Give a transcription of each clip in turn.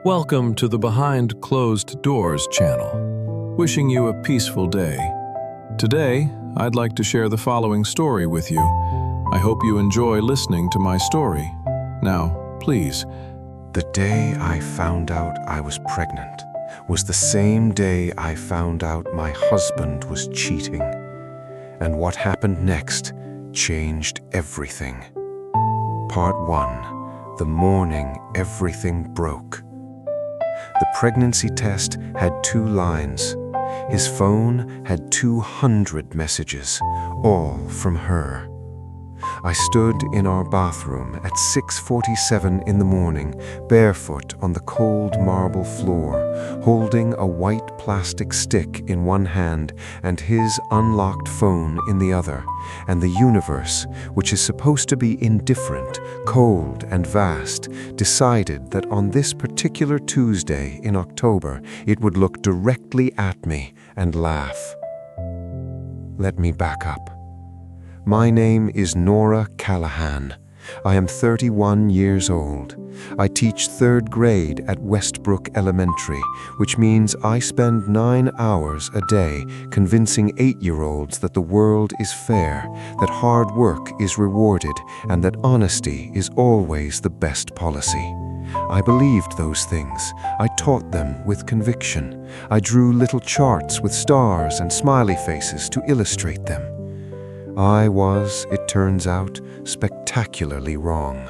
Welcome to the Behind Closed Doors channel. Wishing you a peaceful day. Today, I'd like to share the following story with you. I hope you enjoy listening to my story. Now, please. The day I found out I was pregnant was the same day I found out my husband was cheating. And what happened next changed everything. Part 1. The morning everything broke. The pregnancy test had 2 lines. His phone had 200 messages, all from her. I stood in our bathroom at 6:47 in the morning, barefoot on the cold marble floor, holding a white plastic stick in one hand and his unlocked phone in the other, and the universe, which is supposed to be indifferent, cold, and vast, decided that on this particular Tuesday in October it would look directly at me and laugh. Let me back up. My name is Nora Callahan. I am 31 years old. I teach 3rd grade at Westbrook Elementary, which means I spend 9 hours a day convincing 8-year-olds that the world is fair, that hard work is rewarded, and that honesty is always the best policy. I believed those things. I taught them with conviction. I drew little charts with stars and smiley faces to illustrate them. I was, it turns out, spectacularly wrong.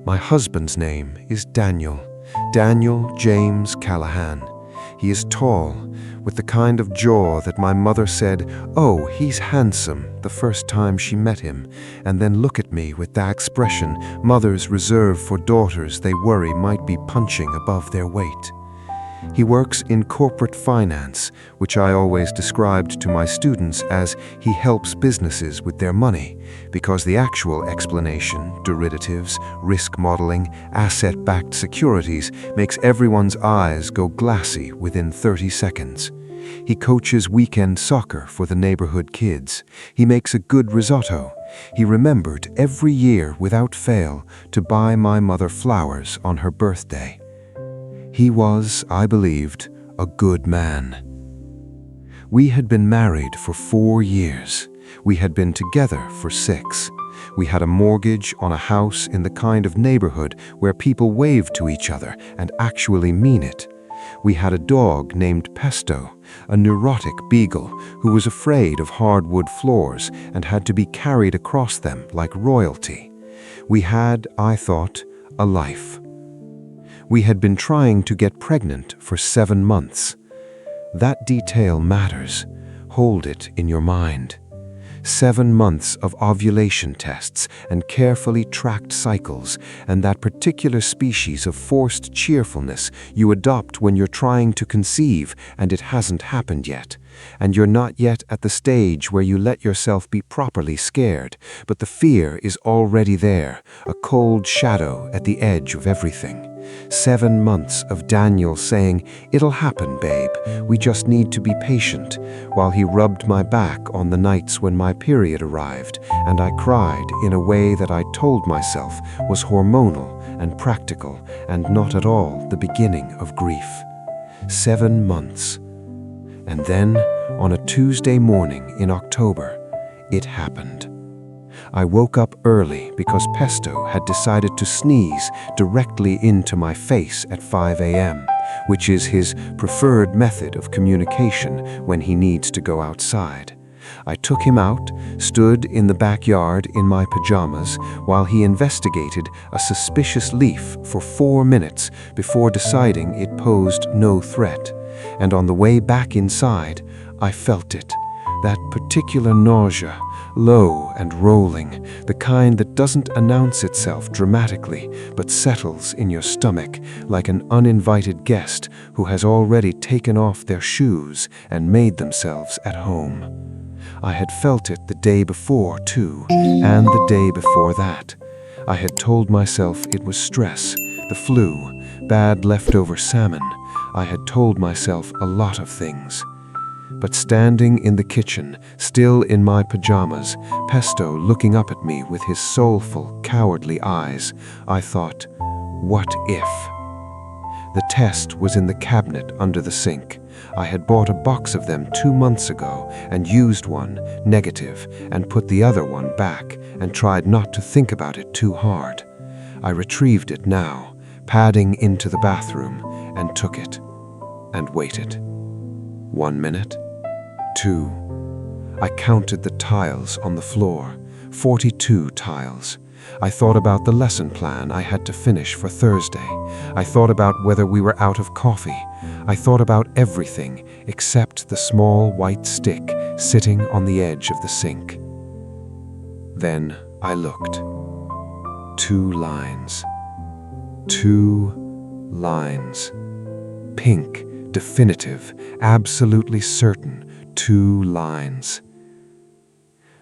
My husband's name is Daniel James Callahan. He is tall, with the kind of jaw that my mother said, "Oh, he's handsome," the first time she met him, and then look at me with that expression mothers reserve for daughters they worry might be punching above their weight. He works in corporate finance, which I always described to my students as he helps businesses with their money, because the actual explanation, derivatives, risk modeling, asset-backed securities, makes everyone's eyes go glassy within 30 seconds. He coaches weekend soccer for the neighborhood kids. He makes a good risotto. He remembered every year without fail to buy my mother flowers on her birthday. He was, I believed, a good man. We had been married for 4 years. We had been together for 6. We had a mortgage on a house in the kind of neighborhood where people wave to each other and actually mean it. We had a dog named Pesto, a neurotic beagle who was afraid of hardwood floors and had to be carried across them like royalty. We had, I thought, a life. We had been trying to get pregnant for 7 months. That detail matters. Hold it in your mind. 7 months of ovulation tests and carefully tracked cycles, and that particular species of forced cheerfulness you adopt when you're trying to conceive and it hasn't happened yet, and you're not yet at the stage where you let yourself be properly scared, but the fear is already there, a cold shadow at the edge of everything. 7 months of Daniel saying, "It'll happen, babe. We just need to be patient," while he rubbed my back on the nights when my period arrived, and I cried in a way that I told myself was hormonal and practical and not at all the beginning of grief. 7 months. And then, on a Tuesday morning in October, it happened. I woke up early because Pesto had decided to sneeze directly into my face at 5 a.m., which is his preferred method of communication when he needs to go outside. I took him out, stood in the backyard in my pajamas while he investigated a suspicious leaf for 4 minutes before deciding it posed no threat. And on the way back inside, I felt it. That particular nausea, low and rolling, the kind that doesn't announce itself dramatically, but settles in your stomach like an uninvited guest who has already taken off their shoes and made themselves at home. I had felt it the day before, too, and the day before that. I had told myself it was stress, the flu, bad leftover salmon. I had told myself a lot of things. But standing in the kitchen, still in my pajamas, Pesto looking up at me with his soulful, cowardly eyes, I thought, what if? The test was in the cabinet under the sink. I had bought a box of them 2 months ago and used one, negative, and put the other one back and tried not to think about it too hard. I retrieved it now, padding into the bathroom, and took it, and waited. 1 minute, 2. I counted the tiles on the floor, 42 tiles. I thought about the lesson plan I had to finish for Thursday. I thought about whether we were out of coffee. I thought about everything except the small white stick sitting on the edge of the sink. Then I looked. 2 lines. 2 lines. Pink, definitive, absolutely certain. 2 lines.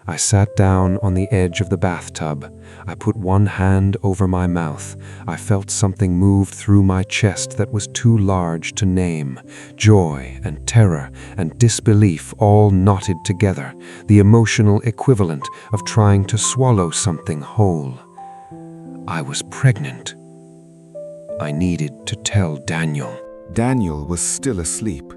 I sat down on the edge of the bathtub. I put one hand over my mouth. I felt something move through my chest that was too large to name. Joy and terror and disbelief all knotted together, the emotional equivalent of trying to swallow something whole. I was pregnant. I needed to tell Daniel. Daniel was still asleep.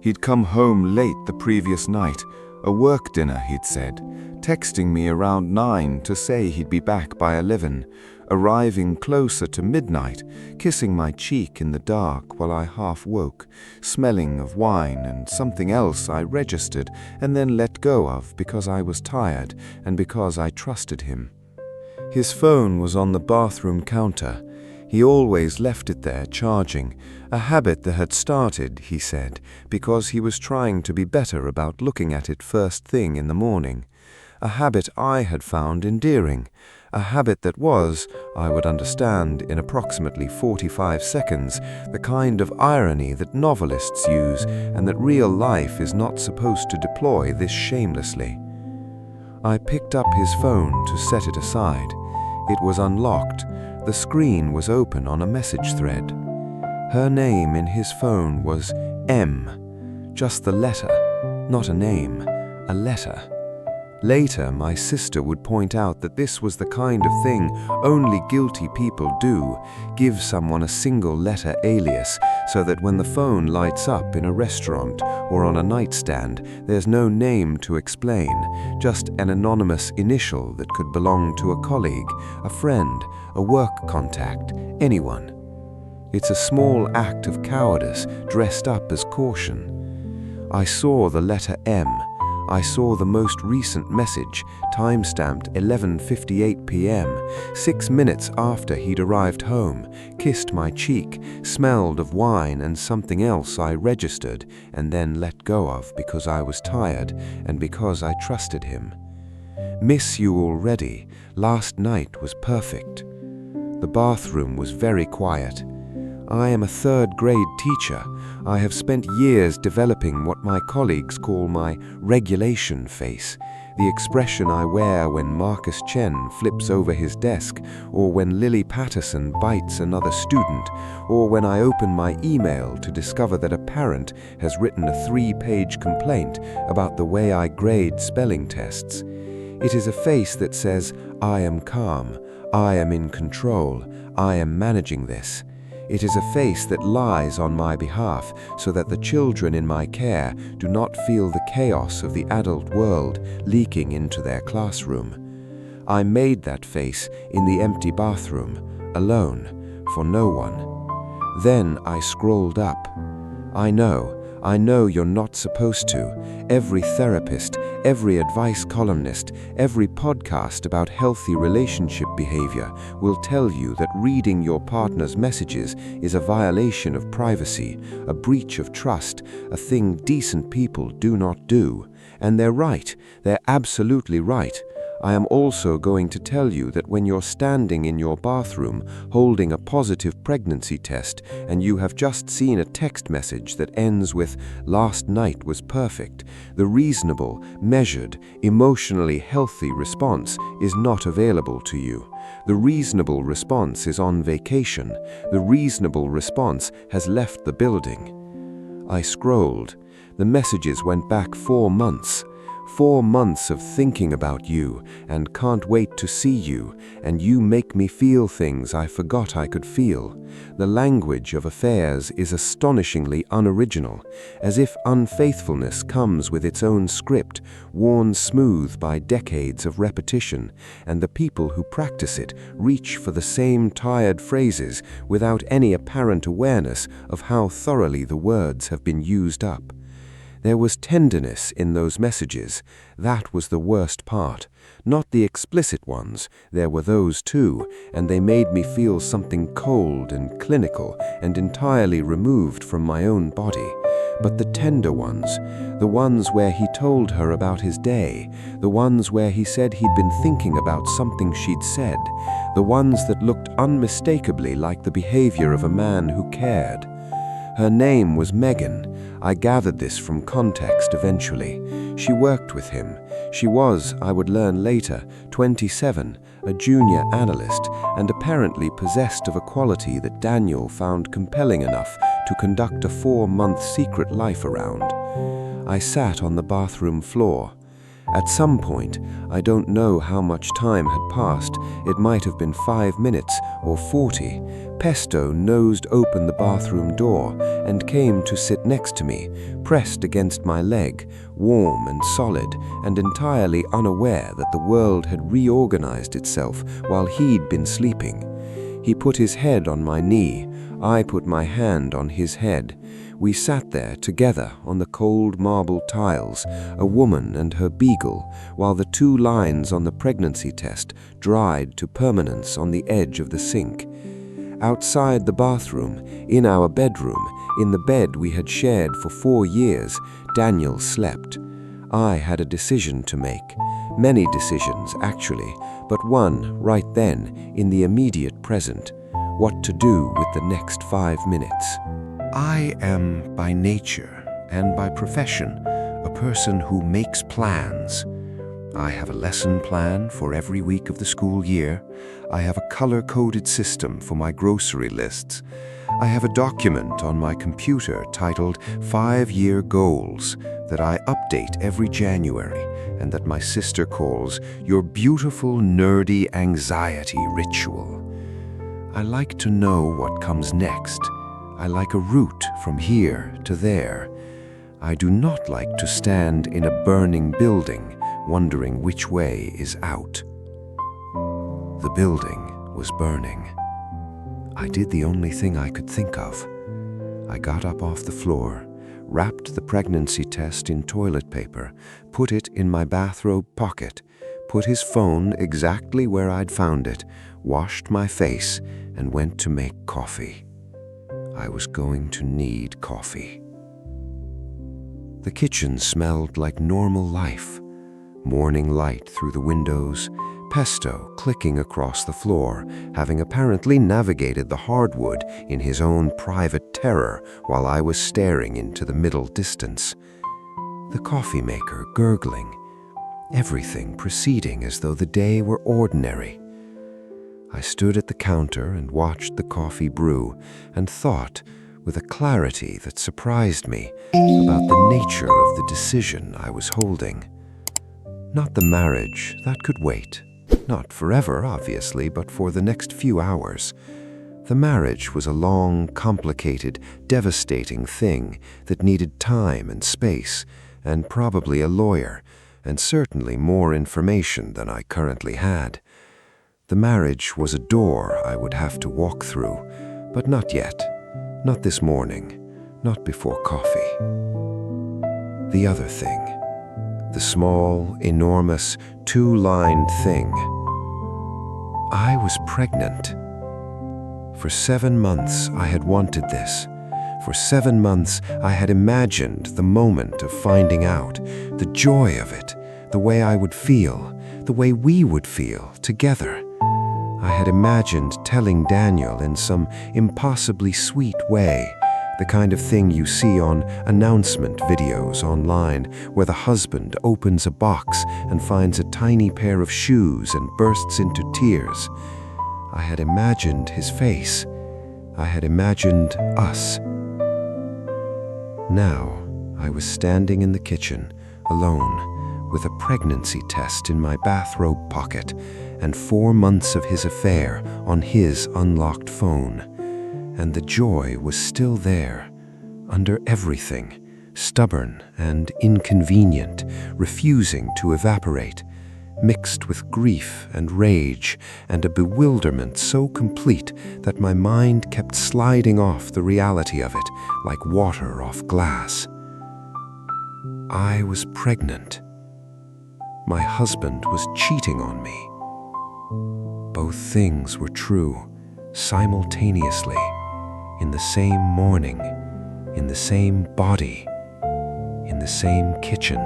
He'd come home late the previous night, a work dinner, he'd said, texting me around 9 to say he'd be back by 11, arriving closer to midnight, kissing my cheek in the dark while I half woke, smelling of wine and something else I registered and then let go of because I was tired and because I trusted him. His phone was on the bathroom counter. He always left it there charging, a habit that had started, he said, because he was trying to be better about looking at it first thing in the morning. A habit I had found endearing, a habit that was, I would understand in approximately 45 seconds, the kind of irony that novelists use and that real life is not supposed to deploy this shamelessly. I picked up his phone to set it aside. It was unlocked. The screen was open on a message thread. Her name in his phone was M. Just the letter, not a name, a letter. Later, my sister would point out that this was the kind of thing only guilty people do, give someone a single letter alias so that when the phone lights up in a restaurant or on a nightstand, there's no name to explain, just an anonymous initial that could belong to a colleague, a friend, a work contact, anyone. It's a small act of cowardice dressed up as caution. I saw the letter M. I saw the most recent message, time-stamped 11:58 p.m., 6 minutes after he'd arrived home, kissed my cheek, smelled of wine and something else I registered and then let go of because I was tired and because I trusted him. Miss you already. Last night was perfect. The bathroom was very quiet. I am a third-grade teacher. I have spent years developing what my colleagues call my regulation face, the expression I wear when Marcus Chen flips over his desk, or when Lily Patterson bites another student, or when I open my email to discover that a parent has written a 3-page complaint about the way I grade spelling tests. It is a face that says, I am calm, I am in control, I am managing this. It is a face that lies on my behalf so that the children in my care do not feel the chaos of the adult world leaking into their classroom. I made that face in the empty bathroom, alone, for no one. Then I scrolled up. I know you're not supposed to. Every therapist, every advice columnist, every podcast about healthy relationship behavior will tell you that reading your partner's messages is a violation of privacy, a breach of trust, a thing decent people do not do. And they're right. They're absolutely right. I am also going to tell you that when you're standing in your bathroom holding a positive pregnancy test and you have just seen a text message that ends with "last night was perfect," the reasonable, measured, emotionally healthy response is not available to you. The reasonable response is on vacation. The reasonable response has left the building. I scrolled. The messages went back 4 months. 4 months of thinking about you and can't wait to see you, and you make me feel things I forgot I could feel. The language of affairs is astonishingly unoriginal, as if unfaithfulness comes with its own script, worn smooth by decades of repetition, and the people who practice it reach for the same tired phrases without any apparent awareness of how thoroughly the words have been used up. There was tenderness in those messages. That was the worst part. Not the explicit ones. There were those too, and they made me feel something cold and clinical and entirely removed from my own body. But the tender ones, the ones where he told her about his day, the ones where he said he'd been thinking about something she'd said, the ones that looked unmistakably like the behavior of a man who cared. Her name was Megan. I gathered this from context eventually. She worked with him. She was, I would learn later, 27, a junior analyst, and apparently possessed of a quality that Daniel found compelling enough to conduct a 4-month secret life around. I sat on the bathroom floor. At some point, I don't know how much time had passed, it might have been 5 minutes or 40, Pesto nosed open the bathroom door and came to sit next to me, pressed against my leg, warm and solid, and entirely unaware that the world had reorganized itself while he'd been sleeping. He put his head on my knee, I put my hand on his head. We sat there together on the cold marble tiles, a woman and her beagle, while the 2 lines on the pregnancy test dried to permanence on the edge of the sink. Outside the bathroom, in our bedroom, in the bed we had shared for 4 years, Daniel slept. I had a decision to make. Many decisions, actually, but one right then, in the immediate present. What to do with the next 5 minutes. I am by nature and by profession a person who makes plans. I have a lesson plan for every week of the school year. I have a color-coded system for my grocery lists. I have a document on my computer titled 5-Year Goals that I update every January and that my sister calls your beautiful, nerdy anxiety ritual. I like to know what comes next. I like a route from here to there. I do not like to stand in a burning building wondering which way is out. The building was burning. I did the only thing I could think of. I got up off the floor, wrapped the pregnancy test in toilet paper, put it in my bathrobe pocket, put his phone exactly where I'd found it, washed my face, and went to make coffee. I was going to need coffee. The kitchen smelled like normal life. Morning light through the windows, Pesto clicking across the floor, having apparently navigated the hardwood in his own private terror while I was staring into the middle distance. The coffee maker gurgling, everything proceeding as though the day were ordinary. I stood at the counter and watched the coffee brew and thought, with a clarity that surprised me, about the nature of the decision I was holding. Not the marriage, that could wait. Not forever, obviously, but for the next few hours. The marriage was a long, complicated, devastating thing that needed time and space, and probably a lawyer, and certainly more information than I currently had. The marriage was a door I would have to walk through, but not yet. Not this morning. Not before coffee. The other thing. The small, enormous, 2-lined thing. I was pregnant. For 7 months I had wanted this. For 7 months I had imagined the moment of finding out, the joy of it, the way I would feel, the way we would feel together. I had imagined telling Daniel in some impossibly sweet way, the kind of thing you see on announcement videos online, where the husband opens a box and finds a tiny pair of shoes and bursts into tears. I had imagined his face. I had imagined us. Now, I was standing in the kitchen, alone, with a pregnancy test in my bathrobe pocket and 4 months of his affair on his unlocked phone. And the joy was still there, under everything, stubborn and inconvenient, refusing to evaporate, mixed with grief and rage and a bewilderment so complete that my mind kept sliding off the reality of it like water off glass. I was pregnant. My husband was cheating on me. Both things were true, simultaneously, in the same morning, in the same body, in the same kitchen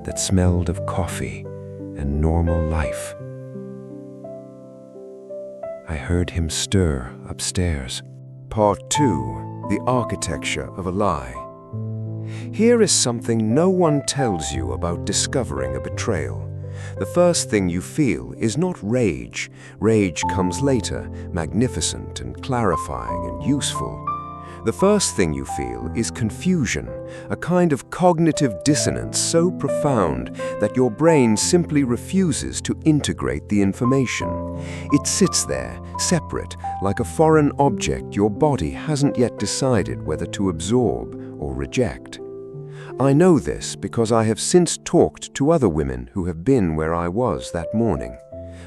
that smelled of coffee and normal life. I heard him stir upstairs. Part 2. The Architecture of a Lie. Here is something no one tells you about discovering a betrayal. The first thing you feel is not rage. Rage comes later, magnificent and clarifying and useful. The first thing you feel is confusion, a kind of cognitive dissonance so profound that your brain simply refuses to integrate the information. It sits there, separate, like a foreign object your body hasn't yet decided whether to absorb or reject. I know this because I have since talked to other women who have been where I was that morning.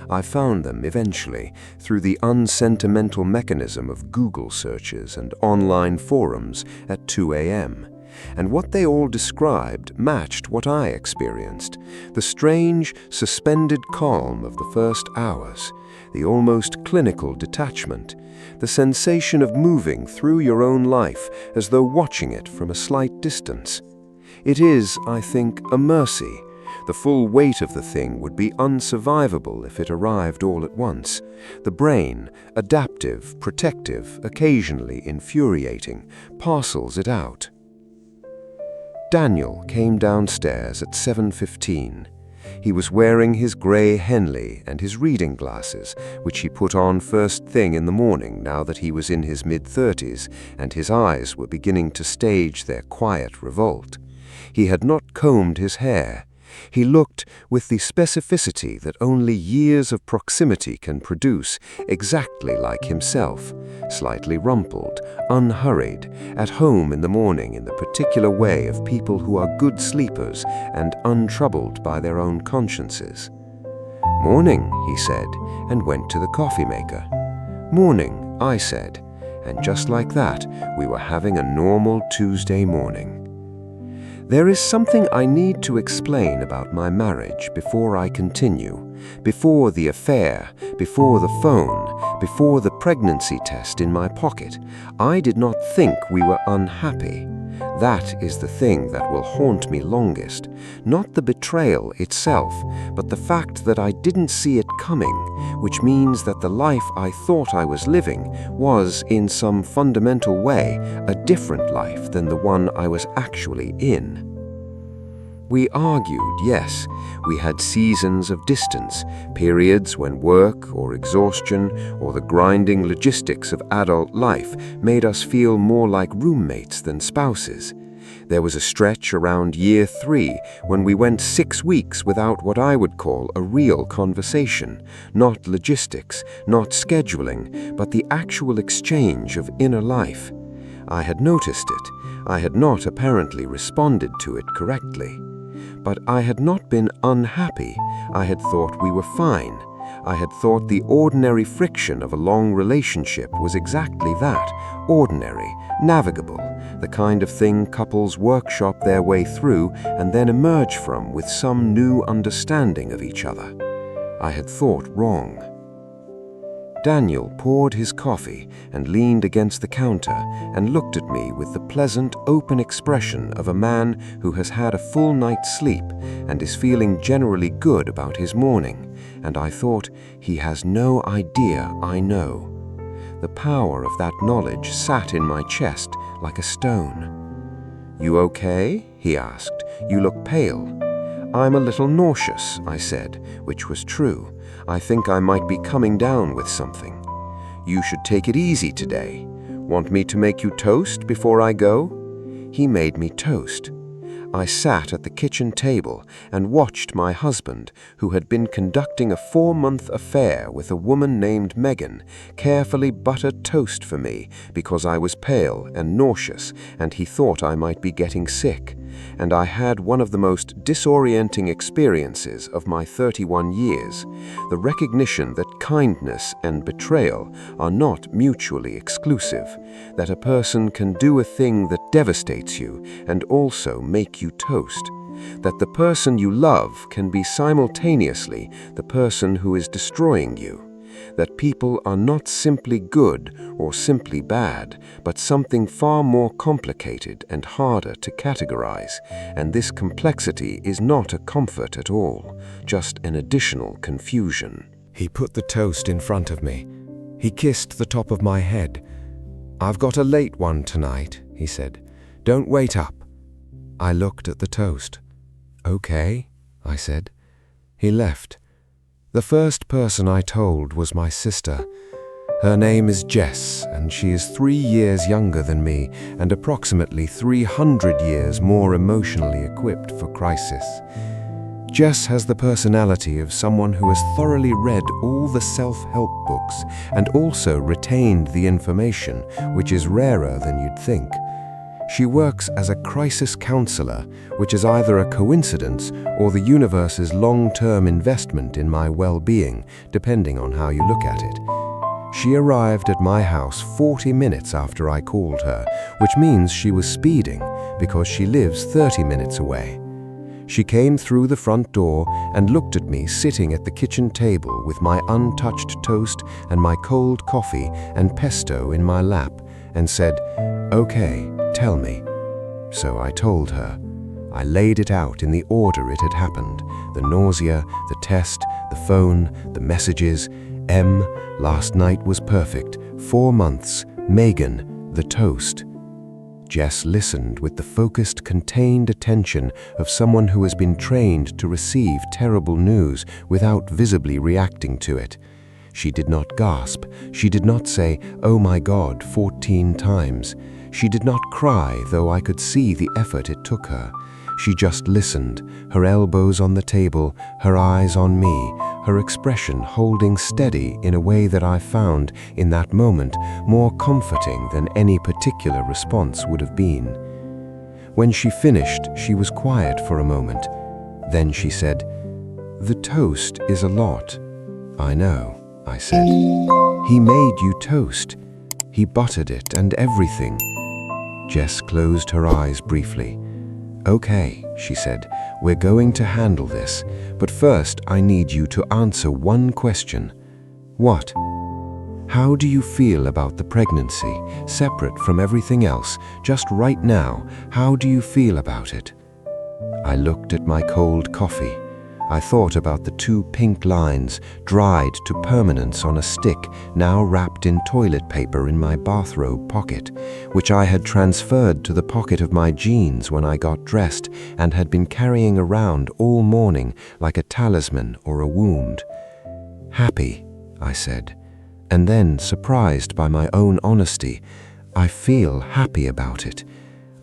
I found them eventually through the unsentimental mechanism of Google searches and online forums at 2 a.m. And what they all described matched what I experienced: the strange, suspended calm of the first hours, the almost clinical detachment, the sensation of moving through your own life as though watching it from a slight distance. It is, I think, a mercy. The full weight of the thing would be unsurvivable if it arrived all at once. The brain, adaptive, protective, occasionally infuriating, parcels it out. Daniel came downstairs at 7:15. He was wearing his grey Henley and his reading glasses, which he put on first thing in the morning now that he was in his mid-30s and his eyes were beginning to stage their quiet revolt. He had not combed his hair. He looked, with the specificity that only years of proximity can produce, exactly like himself, slightly rumpled, unhurried, at home in the morning in the particular way of people who are good sleepers and untroubled by their own consciences. "Morning," he said, and went to the coffee maker. "Morning," I said, and just like that, we were having a normal Tuesday morning. There is something I need to explain about my marriage before I continue, before the affair, before the phone, before the pregnancy test in my pocket. I did not think we were unhappy. That is the thing that will haunt me longest. Not the betrayal itself, but the fact that I didn't see it coming, which means that the life I thought I was living was, in some fundamental way, a different life than the one I was actually in. We argued, yes. We had seasons of distance, periods when work or exhaustion or the grinding logistics of adult life made us feel more like roommates than spouses. There was a stretch around year 3 when we went 6 weeks without what I would call a real conversation, not logistics, not scheduling, but the actual exchange of inner life. I had noticed it. I had not apparently responded to it correctly. But I had not been unhappy. I had thought we were fine. I had thought the ordinary friction of a long relationship was exactly that, ordinary, navigable, the kind of thing couples workshop their way through and then emerge from with some new understanding of each other. I had thought wrong. Daniel poured his coffee and leaned against the counter and looked at me with the pleasant, open expression of a man who has had a full night's sleep and is feeling generally good about his morning, and I thought, he has no idea I know. The power of that knowledge sat in my chest like a stone. "You okay?" he asked. "You look pale." "I'm a little nauseous," I said, which was true. "I think I might be coming down with something." "You should take it easy today. Want me to make you toast before I go?" He made me toast. I sat at the kitchen table and watched my husband, who had been conducting a 4-month affair with a woman named Megan, carefully butter toast for me because I was pale and nauseous and he thought I might be getting sick. And I had one of the most disorienting experiences of my 31 years, the recognition that kindness and betrayal are not mutually exclusive, that a person can do a thing that devastates you and also make you toast, that the person you love can be simultaneously the person who is destroying you, that people are not simply good or simply bad, but something far more complicated and harder to categorize, and this complexity is not a comfort at all, just an additional confusion. He put the toast in front of me. He kissed the top of my head. "I've got a late one tonight," he said. "Don't wait up." I looked at the toast. "Okay," I said. He left. The first person I told was my sister. Her name is Jess, and she is 3 years younger than me and approximately 300 years more emotionally equipped for crisis. Jess has the personality of someone who has thoroughly read all the self-help books and also retained the information, which is rarer than you'd think. She works as a crisis counselor, which is either a coincidence or the universe's long-term investment in my well-being, depending on how you look at it. She arrived at my house 40 minutes after I called her, which means she was speeding because she lives 30 minutes away. She came through the front door and looked at me sitting at the kitchen table with my untouched toast and my cold coffee and pesto in my lap and said, "Okay, tell me." So I told her. I laid it out in the order it had happened: the nausea, the test, the phone, the messages. M, last night was perfect. 4 months. Megan, the toast. Jess listened with the focused, contained attention of someone who has been trained to receive terrible news without visibly reacting to it. She did not gasp. She did not say, "Oh my God," 14 times. She did not cry, though I could see the effort it took her. She just listened, her elbows on the table, her eyes on me, her expression holding steady in a way that I found, in that moment, more comforting than any particular response would have been. When she finished, she was quiet for a moment. Then she said, "The toast is a lot." "I know," I said. "He made you toast. He buttered it and everything." Jess closed her eyes briefly. "Okay," she said, "we're going to handle this, but first I need you to answer one question." "What?" "How do you feel about the pregnancy, separate from everything else, just right now? How do you feel about it?" I looked at my cold coffee. I thought about the 2 pink lines, dried to permanence on a stick, now wrapped in toilet paper in my bathrobe pocket, which I had transferred to the pocket of my jeans when I got dressed and had been carrying around all morning like a talisman or a wound. "Happy," I said, and then, surprised by my own honesty, "I feel happy about it.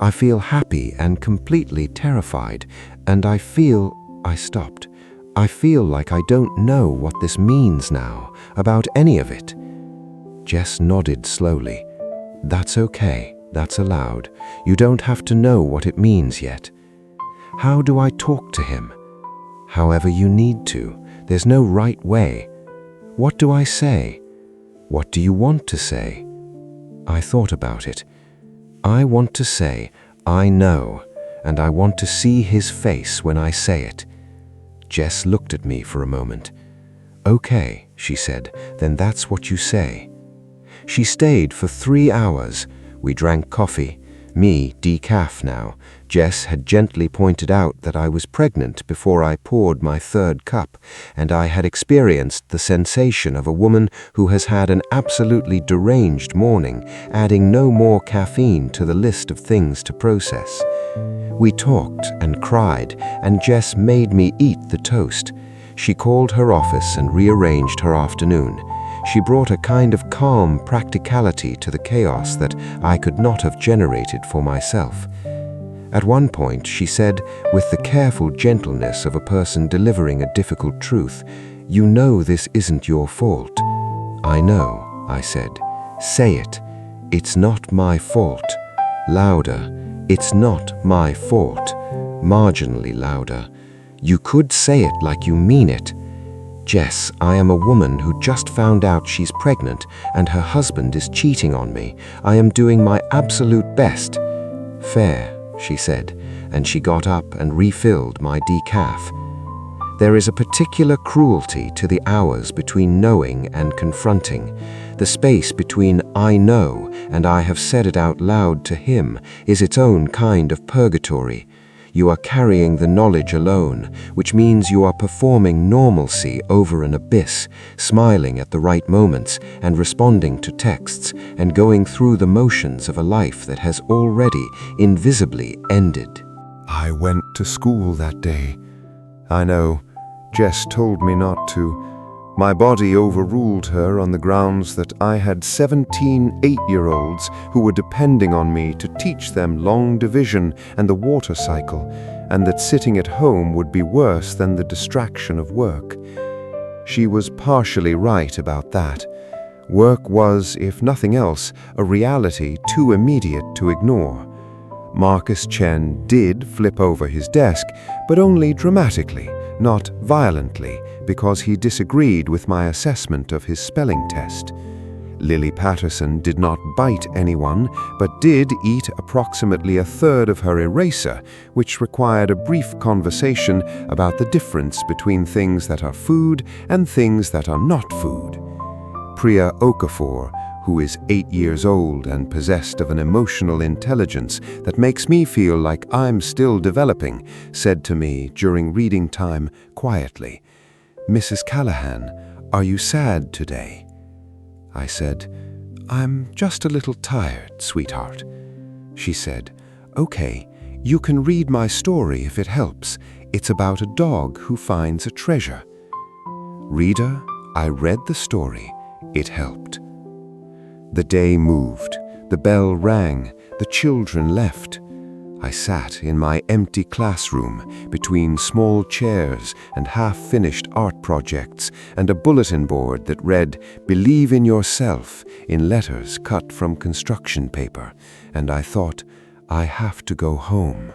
I feel happy and completely terrified, and I feel—" I stopped. "I feel like I don't know what this means now, about any of it." Jess nodded slowly. "That's okay. That's allowed. You don't have to know what it means yet." "How do I talk to him?" "However you need to. There's no right way." "What do I say?" "What do you want to say?" I thought about it. "I want to say, 'I know,' and I want to see his face when I say it." Jess looked at me for a moment. "Okay," she said, "then that's what you say." She stayed for 3 hours. We drank coffee. Me, decaf now. Jess had gently pointed out that I was pregnant before I poured my 3rd cup, and I had experienced the sensation of a woman who has had an absolutely deranged morning, adding no more caffeine to the list of things to process. We talked and cried, and Jess made me eat the toast. She called her office and rearranged her afternoon. She brought a kind of calm practicality to the chaos that I could not have generated for myself. At one point, she said, with the careful gentleness of a person delivering a difficult truth, "You know this isn't your fault." "I know," I said. "Say it. It's not my fault." Louder. "It's not my fault." Marginally louder. "You could say it like you mean it." "Jess, I am a woman who just found out she's pregnant and her husband is cheating on me. I am doing my absolute best." "Fair," she said, and she got up and refilled my decaf. There is a particular cruelty to the hours between knowing and confronting. The space between "I know" and "I have said it out loud to him" is its own kind of purgatory. You are carrying the knowledge alone, which means you are performing normalcy over an abyss, smiling at the right moments and responding to texts and going through the motions of a life that has already invisibly ended. I went to school that day. I know, Jess told me not to. My body overruled her on the grounds that I had 17 8-year-olds who were depending on me to teach them long division and the water cycle, and that sitting at home would be worse than the distraction of work. She was partially right about that. Work was, if nothing else, a reality too immediate to ignore. Marcus Chen did flip over his desk, but only dramatically, not violently, because he disagreed with my assessment of his spelling test. Lily Patterson did not bite anyone, but did eat approximately a third of her eraser, which required a brief conversation about the difference between things that are food and things that are not food. Priya Okafor, who is 8 years old and possessed of an emotional intelligence that makes me feel like I'm still developing, said to me during reading time quietly, "Mrs. Callahan, are you sad today?" I said, "I'm just a little tired, sweetheart." She said, "Okay, you can read my story if it helps. It's about a dog who finds a treasure." Reader, I read the story. It helped. The day moved. The bell rang. The children left. I sat in my empty classroom between small chairs and half-finished art projects and a bulletin board that read, "Believe in yourself," in letters cut from construction paper, and I thought, I have to go home.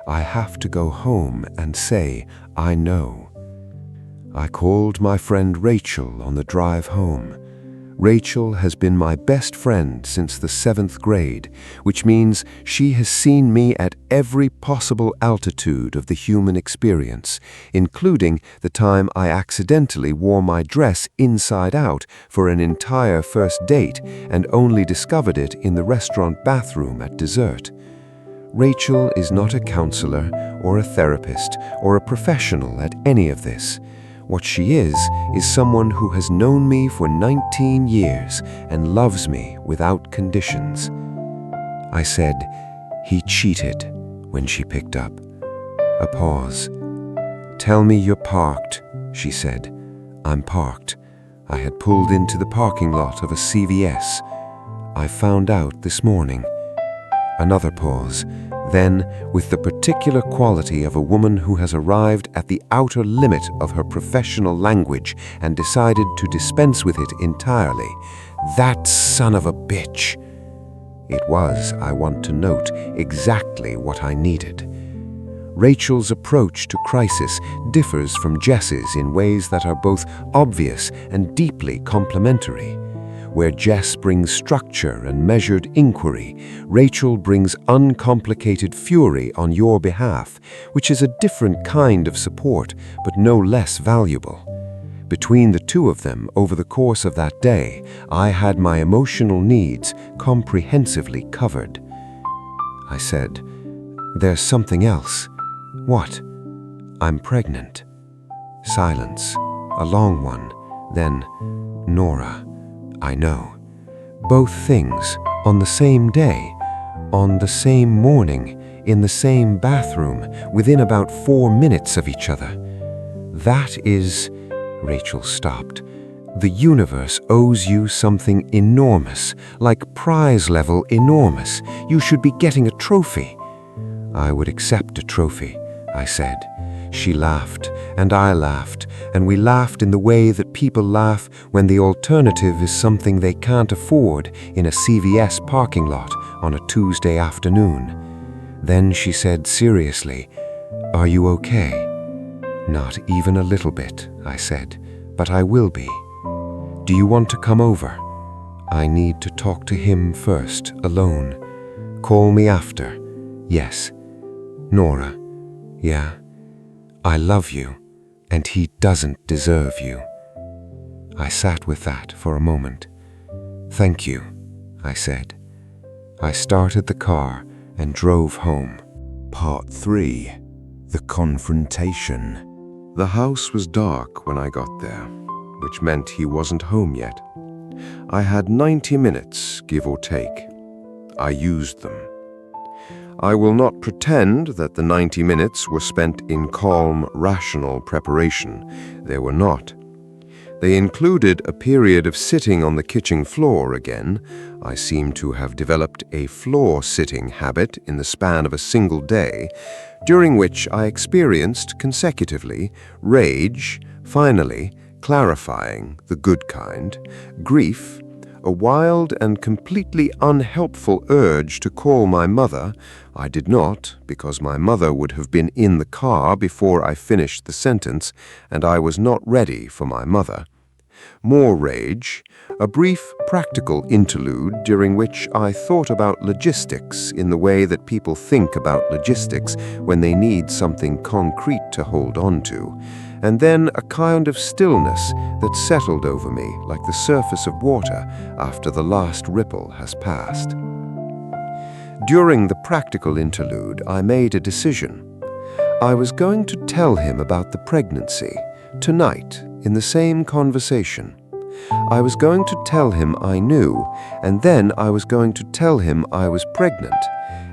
I have to go home and say, I know. I called my friend Rachel on the drive home. Rachel has been my best friend since the 7th grade, which means she has seen me at every possible altitude of the human experience, including the time I accidentally wore my dress inside out for an entire first date and only discovered it in the restaurant bathroom at dessert. Rachel is not a counselor or a therapist or a professional at any of this. What she is someone who has known me for 19 years and loves me without conditions. I said, "He cheated," when she picked up. A pause. "Tell me you're parked," she said. I'm parked. I had pulled into the parking lot of a CVS. I found out this morning. Another pause. Then, with the particular quality of a woman who has arrived at the outer limit of her professional language and decided to dispense with it entirely, "That son of a bitch." It was, I want to note, exactly what I needed. Rachel's approach to crisis differs from Jess's in ways that are both obvious and deeply complementary. Where Jess brings structure and measured inquiry, Rachel brings uncomplicated fury on your behalf, which is a different kind of support, but no less valuable. Between the two of them, over the course of that day, I had my emotional needs comprehensively covered. I said, "There's something else." "What?" "I'm pregnant." Silence, a long one. Then, "Nora, I know." Both things, on the same day, on the same morning, in the same bathroom, within about 4 minutes of each other. That is... Rachel stopped. "The universe owes you something enormous, like prize level enormous. You should be getting a trophy." I would accept a trophy, I said. She laughed, and I laughed, and we laughed in the way that people laugh when the alternative is something they can't afford in a CVS parking lot on a Tuesday afternoon. Then she said seriously, "Are you okay?" "Not even a little bit," I said, "but I will be. Do you want to come over? I need to talk to him first, alone. Call me after. Yes. Nora. Yeah. I love you, and he doesn't deserve you." I sat with that for a moment. "Thank you," I said. I started the car and drove home. Part 3. The Confrontation. The house was dark when I got there, which meant he wasn't home yet. I had 90 minutes, give or take. I used them. I will not pretend that the 90 minutes were spent in calm, rational preparation. They were not. They included a period of sitting on the kitchen floor again. I seem to have developed a floor-sitting habit in the span of a single day, during which I experienced consecutively rage, finally clarifying, the good kind, grief, a wild and completely unhelpful urge to call my mother. I did not, because my mother would have been in the car before I finished the sentence, and I was not ready for my mother. More rage, a brief practical interlude during which I thought about logistics in the way that people think about logistics when they need something concrete to hold on to, and then a kind of stillness that settled over me like the surface of water after the last ripple has passed. During the practical interlude, I made a decision. I was going to tell him about the pregnancy, tonight, in the same conversation. I was going to tell him I knew, and then I was going to tell him I was pregnant,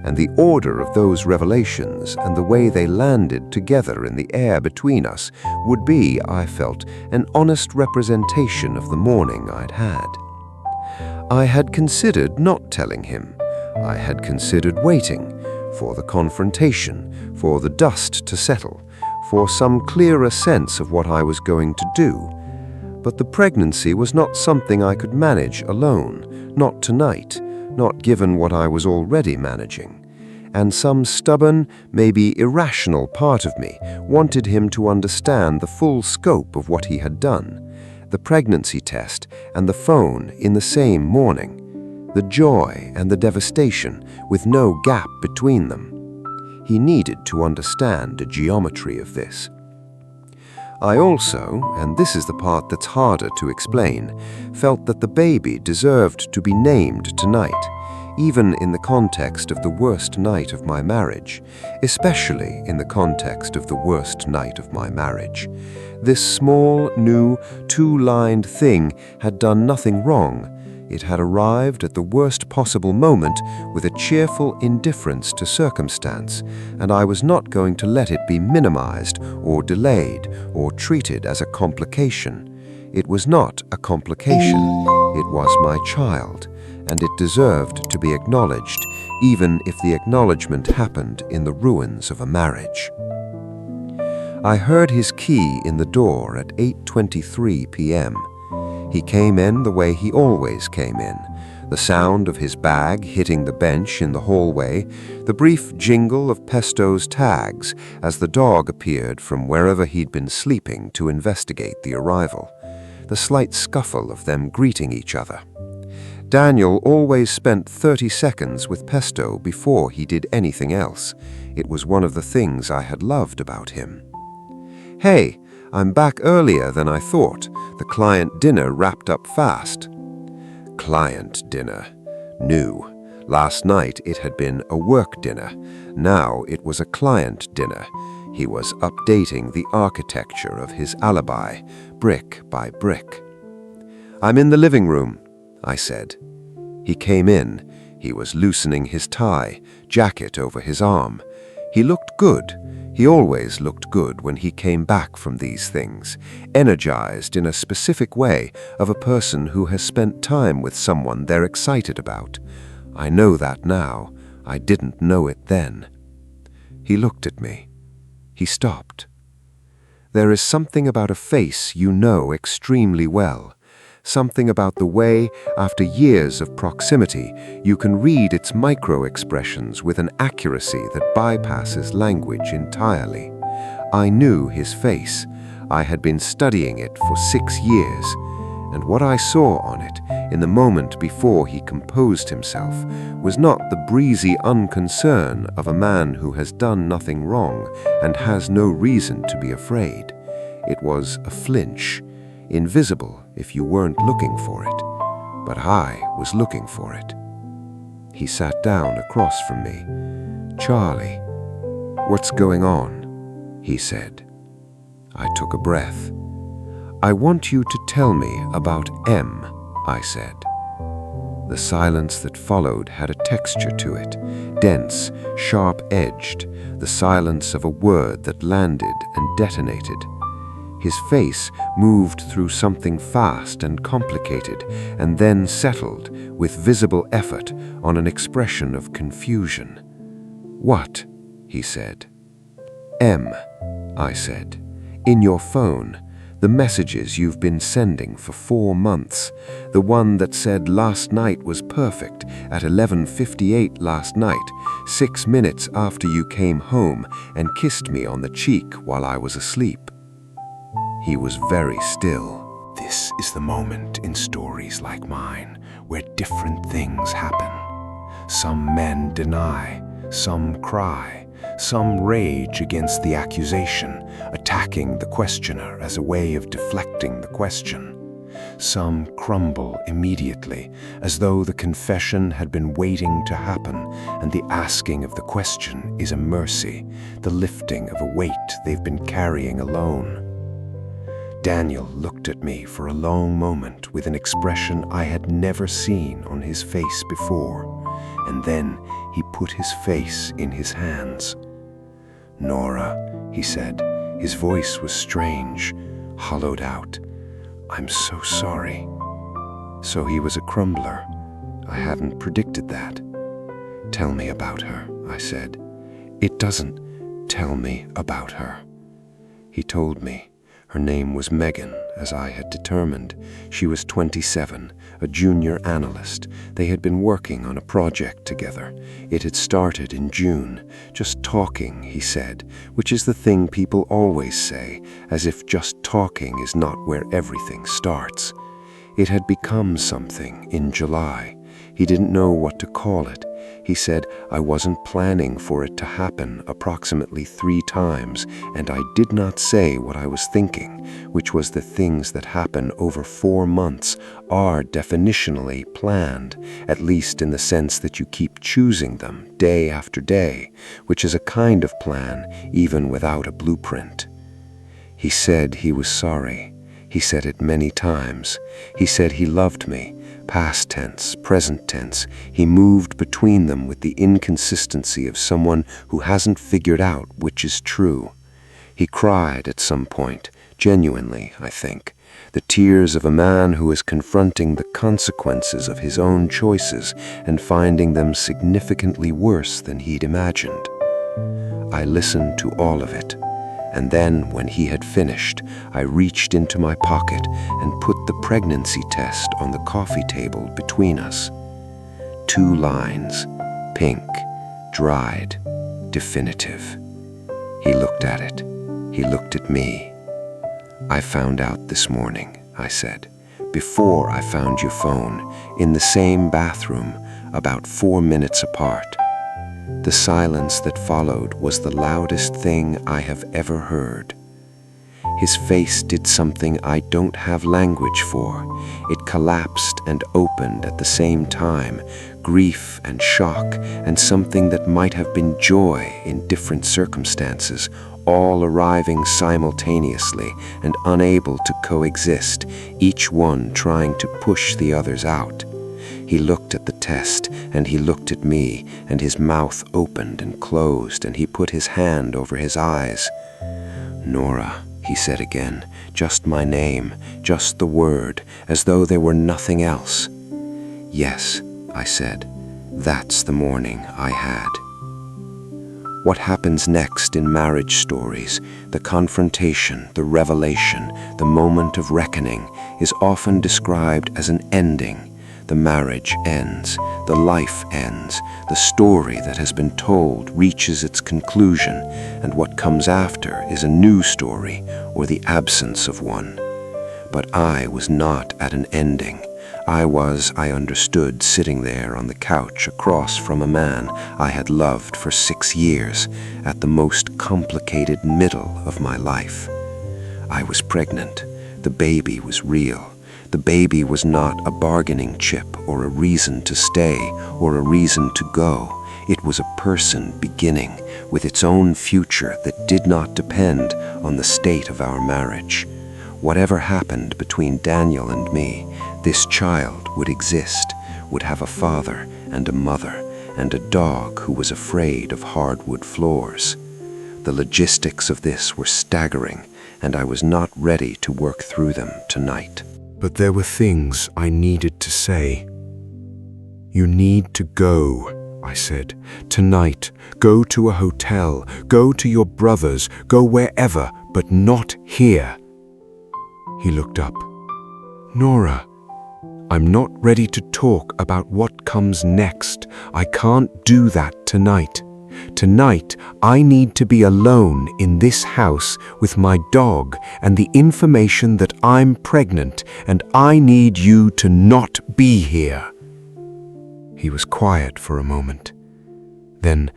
and the order of those revelations and the way they landed together in the air between us would be, I felt, an honest representation of the morning I'd had. I had considered not telling him. I had considered waiting for the confrontation, for the dust to settle, for some clearer sense of what I was going to do. But the pregnancy was not something I could manage alone, not tonight, not given what I was already managing. And some stubborn, maybe irrational part of me wanted him to understand the full scope of what he had done. The pregnancy test and the phone in the same morning. The joy and the devastation with no gap between them. He needed to understand the geometry of this. I also, and this is the part that's harder to explain, felt that the baby deserved to be named tonight, even in the context of the worst night of my marriage, especially in the context of the worst night of my marriage. This small, new, two-lined thing had done nothing wrong. It had arrived at the worst possible moment with a cheerful indifference to circumstance, and I was not going to let it be minimized or delayed or treated as a complication. It was not a complication. It was my child, and it deserved to be acknowledged, even if the acknowledgement happened in the ruins of a marriage. I heard his key in the door at 8:23 p.m. He came in the way he always came in, the sound of his bag hitting the bench in the hallway, the brief jingle of Pesto's tags as the dog appeared from wherever he'd been sleeping to investigate the arrival, the slight scuffle of them greeting each other. Daniel always spent 30 seconds with Pesto before he did anything else. It was one of the things I had loved about him. "Hey, I'm back earlier than I thought. The client dinner wrapped up fast." Client dinner. New. Last night it had been a work dinner. Now it was a client dinner. He was updating the architecture of his alibi, brick by brick. "I'm in the living room," I said. He came in. He was loosening his tie, jacket over his arm. He looked good. He always looked good when he came back from these things, energized in a specific way of a person who has spent time with someone they're excited about. I know that now. I didn't know it then. He looked at me. He stopped. There is something about a face you know extremely well. Something about the way, after years of proximity, you can read its micro-expressions with an accuracy that bypasses language entirely. I knew his face. I had been studying it for 6 years, and what I saw on it in the moment before he composed himself was not the breezy unconcern of a man who has done nothing wrong and has no reason to be afraid. It was a flinch, invisible if you weren't looking for it, but I was looking for it. He sat down across from me. "Charlie, what's going on?" he said. I took a breath. "I want you to tell me about M," I said. The silence that followed had a texture to it, dense, sharp-edged, the silence of a word that landed and detonated. His face moved through something fast and complicated, and then settled, with visible effort, on an expression of confusion. "What?" he said. "M," I said. "In your phone, the messages you've been sending for 4 months, the one that said last night was perfect at 11:58 last night, 6 minutes after you came home and kissed me on the cheek while I was asleep." He was very still. This is the moment in stories like mine where different things happen. Some men deny, some cry, some rage against the accusation, attacking the questioner as a way of deflecting the question. Some crumble immediately, as though the confession had been waiting to happen, and the asking of the question is a mercy, the lifting of a weight they've been carrying alone. Daniel looked at me for a long moment with an expression I had never seen on his face before, and then he put his face in his hands. "Nora," he said. His voice was strange, hollowed out. "I'm so sorry." So he was a crumbler. I hadn't predicted that. "Tell me about her," I said. "It doesn't tell me about her." He told me. Her name was Megan, as I had determined. She was 27, a junior analyst. They had been working on a project together. It had started in June. Just talking, he said, which is the thing people always say, as if just talking is not where everything starts. It had become something in July. He didn't know what to call it. He said, "I wasn't planning for it to happen approximately 3 times, and I did not say what I was thinking, which was the things that happen over 4 months are definitionally planned, at least in the sense that you keep choosing them day after day, which is a kind of plan even without a blueprint." He said he was sorry. He said it many times. He said he loved me. Past tense, present tense, he moved between them with the inconsistency of someone who hasn't figured out which is true. He cried at some point, genuinely, I think, the tears of a man who is confronting the consequences of his own choices and finding them significantly worse than he'd imagined. I listened to all of it. And then, when he had finished, I reached into my pocket and put the pregnancy test on the coffee table between us. 2 lines, pink, dried, definitive. He looked at it. He looked at me. "I found out this morning," I said, "before I found your phone, in the same bathroom, about 4 minutes apart." The silence that followed was the loudest thing I have ever heard. His face did something I don't have language for. It collapsed and opened at the same time, grief and shock and something that might have been joy in different circumstances, all arriving simultaneously and unable to coexist, each one trying to push the others out. He looked at the test, and he looked at me, and his mouth opened and closed, and he put his hand over his eyes. "Nora," he said again, "just my name, just the word, as though there were nothing else." "Yes," I said, "that's the morning I had." What happens next in marriage stories, the confrontation, the revelation, the moment of reckoning, is often described as an ending. The marriage ends, the life ends, the story that has been told reaches its conclusion, and what comes after is a new story or the absence of one. But I was not at an ending. I understood, sitting there on the couch across from a man I had loved for 6 years, at the most complicated middle of my life. I was pregnant. The baby was real. The baby was not a bargaining chip or a reason to stay or a reason to go. It was a person beginning with its own future that did not depend on the state of our marriage. Whatever happened between Daniel and me, this child would exist, would have a father and a mother and a dog who was afraid of hardwood floors. The logistics of this were staggering, and I was not ready to work through them tonight. But there were things I needed to say. "You need to go," I said. "Tonight, go to a hotel, go to your brother's, go wherever, but not here." He looked up. "Nora, I'm not ready to talk about what comes next. I can't do that tonight. Tonight, I need to be alone in this house with my dog and the information that I'm pregnant, and I need you to not be here." He was quiet for a moment. Then,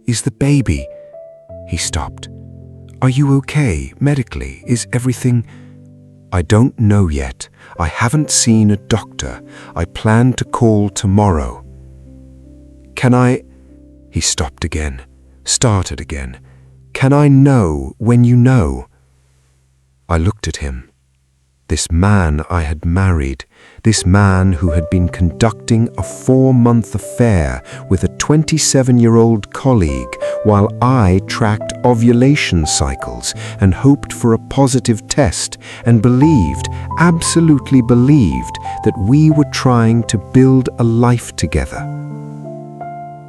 "Is the baby?" He stopped. "Are you okay medically? Is everything—" "I don't know yet. I haven't seen a doctor. I plan to call tomorrow." "Can I—" He stopped again, started again. "Can I know when you know?" I looked at him. This man I had married, this man who had been conducting a 4-month affair with a 27-year-old colleague while I tracked ovulation cycles and hoped for a positive test and believed, absolutely believed, that we were trying to build a life together.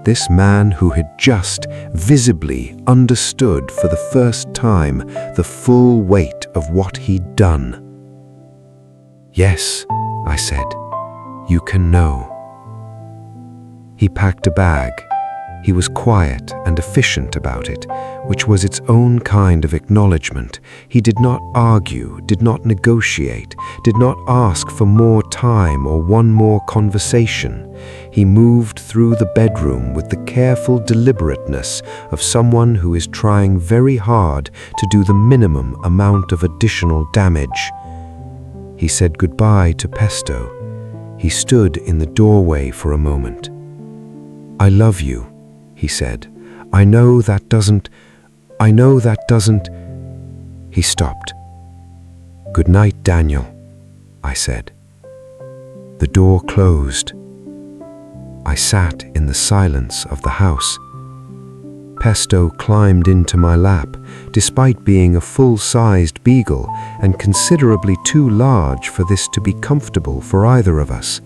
This man who had just visibly understood for the first time the full weight of what he'd done. "Yes," I said, "you can know." He packed a bag. He was quiet and efficient about it, which was its own kind of acknowledgement. He did not argue, did not negotiate, did not ask for more time or one more conversation. He moved through the bedroom with the careful deliberateness of someone who is trying very hard to do the minimum amount of additional damage. He said goodbye to Pesto. He stood in the doorway for a moment. "I love you," he said. I know that doesn't... He stopped. "Good night, Daniel," I said. The door closed. I sat in the silence of the house. Pesto climbed into my lap, despite being a full-sized beagle and considerably too large for this to be comfortable for either of us.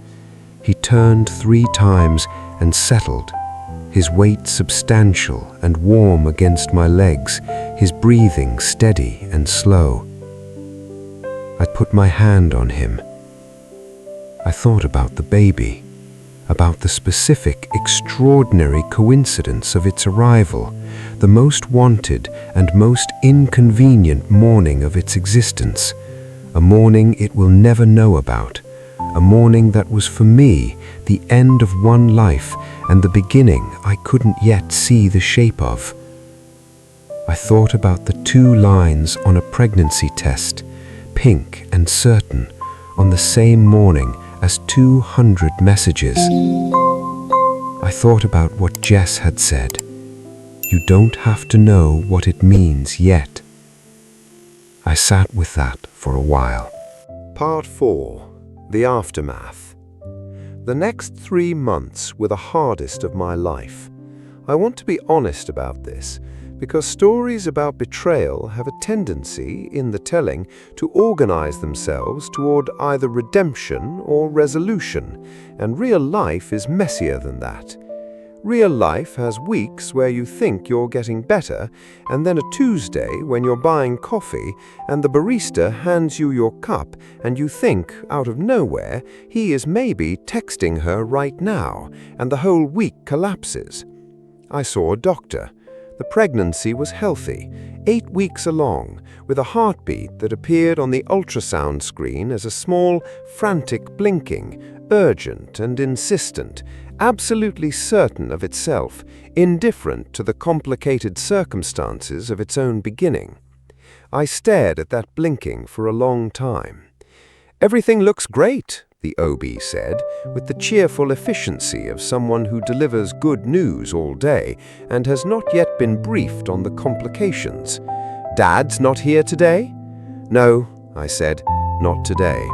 He turned 3 times and settled, his weight substantial and warm against my legs, his breathing steady and slow. I put my hand on him. I thought about the baby, about the specific, extraordinary coincidence of its arrival, the most wanted and most inconvenient morning of its existence, a morning it will never know about, a morning that was for me the end of one life and the beginning I couldn't yet see the shape of. I thought about the 2 lines on a pregnancy test, pink and certain, on the same morning as 200 messages. I thought about what Jess had said. You don't have to know what it means yet. I sat with that for a while. Part 4. The Aftermath. The next 3 months were the hardest of my life. I want to be honest about this, because stories about betrayal have a tendency, in the telling, to organize themselves toward either redemption or resolution, and real life is messier than that. Real life has weeks where you think you're getting better, and then a Tuesday when you're buying coffee and the barista hands you your cup and you think, out of nowhere, he is maybe texting her right now, and the whole week collapses. I saw a doctor. The pregnancy was healthy, 8 weeks along, with a heartbeat that appeared on the ultrasound screen as a small, frantic blinking, urgent and insistent, absolutely certain of itself, indifferent to the complicated circumstances of its own beginning. I stared at that blinking for a long time. "Everything looks great," the OB said, with the cheerful efficiency of someone who delivers good news all day and has not yet been briefed on the complications. "Dad's not here today?" "No," I said, "not today."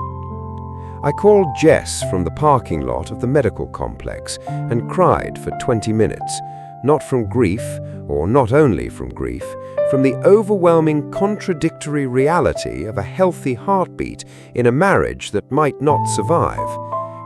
I called Jess from the parking lot of the medical complex and cried for 20 minutes, not from grief, or not only from grief, from the overwhelming contradictory reality of a healthy heartbeat in a marriage that might not survive,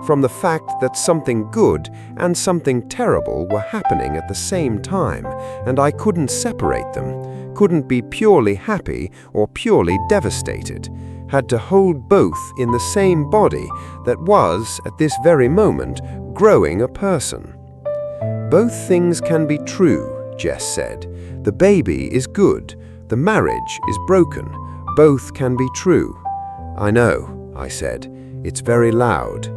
from the fact that something good and something terrible were happening at the same time, and I couldn't separate them, couldn't be purely happy or purely devastated, had to hold both in the same body that was, at this very moment, growing a person. "Both things can be true," Jess said. "The baby is good. The marriage is broken. Both can be true." "I know," I said. "It's very loud."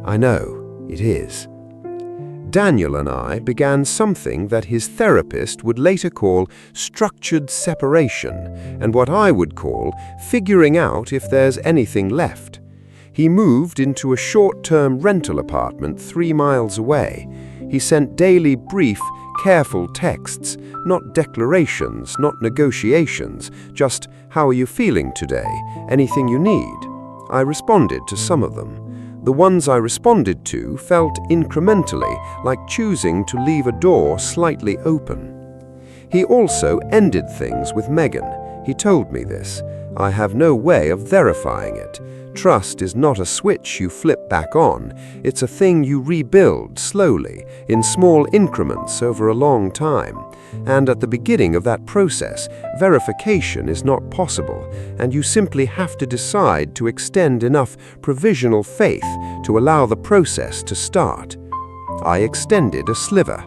"I know, it is." Daniel and I began something that his therapist would later call structured separation, and what I would call figuring out if there's anything left. He moved into a short-term rental apartment 3 miles away. He sent daily brief, careful texts, not declarations, not negotiations, just, "How are you feeling today? Anything you need?" I responded to some of them. The ones I responded to felt incrementally like choosing to leave a door slightly open. He also ended things with Megan. He told me this. I have no way of verifying it. Trust is not a switch you flip back on. It's a thing you rebuild slowly, in small increments over a long time. And at the beginning of that process, verification is not possible, and you simply have to decide to extend enough provisional faith to allow the process to start. I extended a sliver.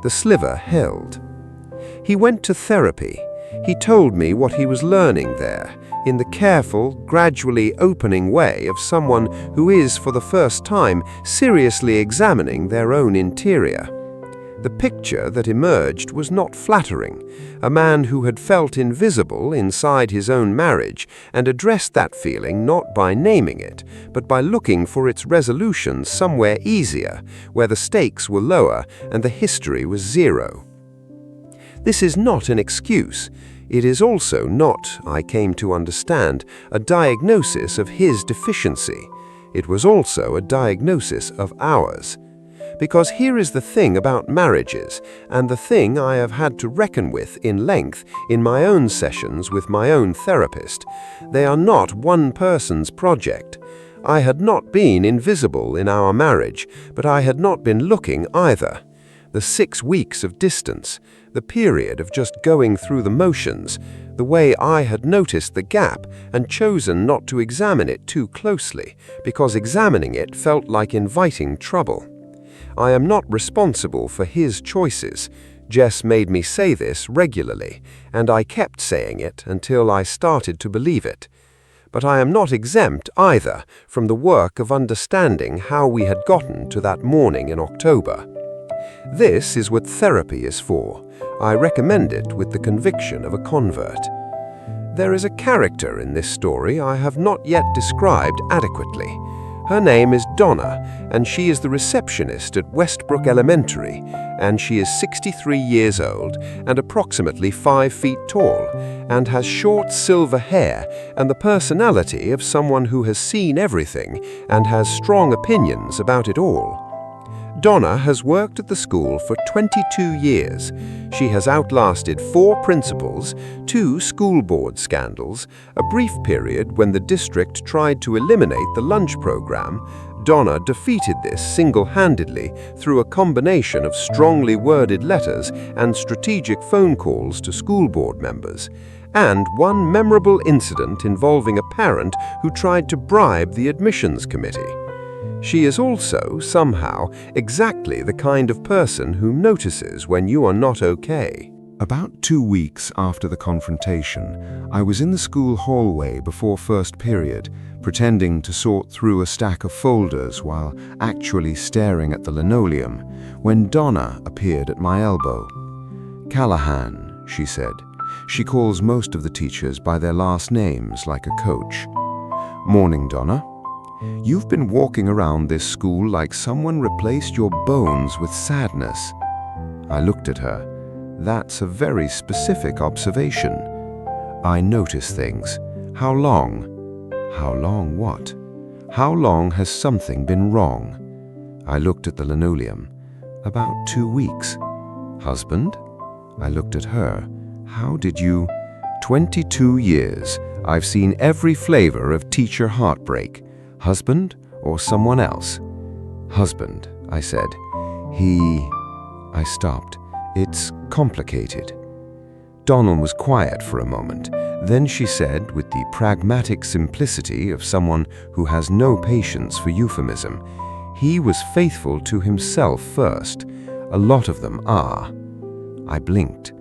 The sliver held. He went to therapy. He told me what he was learning there, in the careful, gradually opening way of someone who is, for the first time, seriously examining their own interior. The picture that emerged was not flattering. A man who had felt invisible inside his own marriage and addressed that feeling not by naming it, but by looking for its resolution somewhere easier, where the stakes were lower and the history was zero. This is not an excuse. It is also not, I came to understand, a diagnosis of his deficiency. It was also a diagnosis of ours. Because here is the thing about marriages, and the thing I have had to reckon with in length in my own sessions with my own therapist. They are not one person's project. I had not been invisible in our marriage, but I had not been looking either. The 6 weeks of distance, the period of just going through the motions, the way I had noticed the gap and chosen not to examine it too closely, because examining it felt like inviting trouble. I am not responsible for his choices. Jess made me say this regularly, and I kept saying it until I started to believe it. But I am not exempt either from the work of understanding how we had gotten to that morning in October. This is what therapy is for. I recommend it with the conviction of a convert. There is a character in this story I have not yet described adequately. Her name is Donna, and she is the receptionist at Westbrook Elementary, and she is 63 years old and approximately 5 feet tall, and has short silver hair and the personality of someone who has seen everything and has strong opinions about it all. Donna has worked at the school for 22 years. She has outlasted 4 principals, 2 school board scandals, a brief period when the district tried to eliminate the lunch program, Donna defeated this single-handedly through a combination of strongly worded letters and strategic phone calls to school board members, and one memorable incident involving a parent who tried to bribe the admissions committee. She is also, somehow, exactly the kind of person who notices when you are not okay. About 2 weeks after the confrontation, I was in the school hallway before first period, pretending to sort through a stack of folders while actually staring at the linoleum, when Donna appeared at my elbow. "Callahan," she said. She calls most of the teachers by their last names like a coach. "Morning, Donna. You've been walking around this school like someone replaced your bones with sadness." I looked at her. "That's a very specific observation. I notice things. How long?" "How long what?" "How long has something been wrong?" I looked at the linoleum. "About 2 weeks." "Husband?" I looked at her. "How did you—" 22 years. I've seen every flavor of teacher heartbreak. Husband or someone else?" "Husband," I said. I stopped. "It's complicated." Donna was quiet for a moment. Then she said, with the pragmatic simplicity of someone who has no patience for euphemism, "He was faithful to himself first. A lot of them are." I blinked.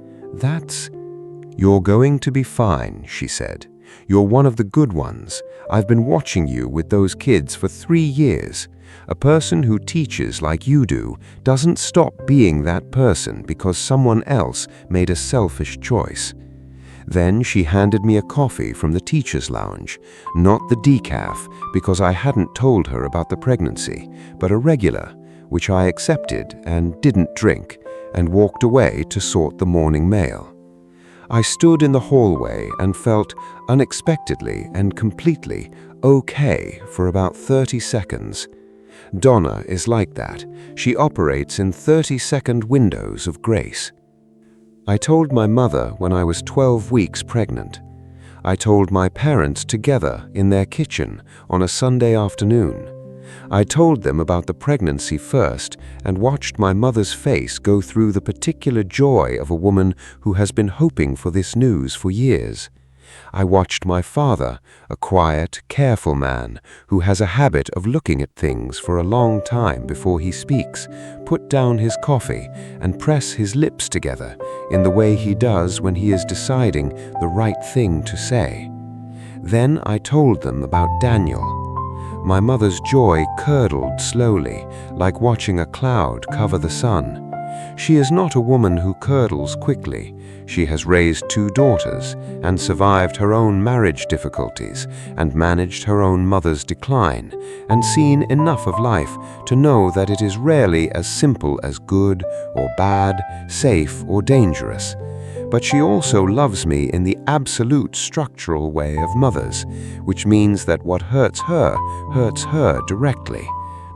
"You're going to be fine," she said. "You're one of the good ones. I've been watching you with those kids for 3 years. A person who teaches like you do doesn't stop being that person because someone else made a selfish choice." Then she handed me a coffee from the teacher's lounge, not the decaf because I hadn't told her about the pregnancy, but a regular, which I accepted and didn't drink, and walked away to sort the morning mail. I stood in the hallway and felt unexpectedly and completely okay for about 30 seconds. Donna is like that. She operates in 30-second windows of grace. I told my mother when I was 12 weeks pregnant. I told my parents together in their kitchen on a Sunday afternoon. I told them about the pregnancy first and watched my mother's face go through the particular joy of a woman who has been hoping for this news for years. I watched my father, a quiet, careful man who has a habit of looking at things for a long time before he speaks, put down his coffee and press his lips together in the way he does when he is deciding the right thing to say. Then I told them about Daniel. My mother's joy curdled slowly, like watching a cloud cover the sun. She is not a woman who curdles quickly. She has raised 2 daughters and survived her own marriage difficulties and managed her own mother's decline and seen enough of life to know that it is rarely as simple as good or bad, safe or dangerous. But she also loves me in the absolute structural way of mothers, which means that what hurts her directly,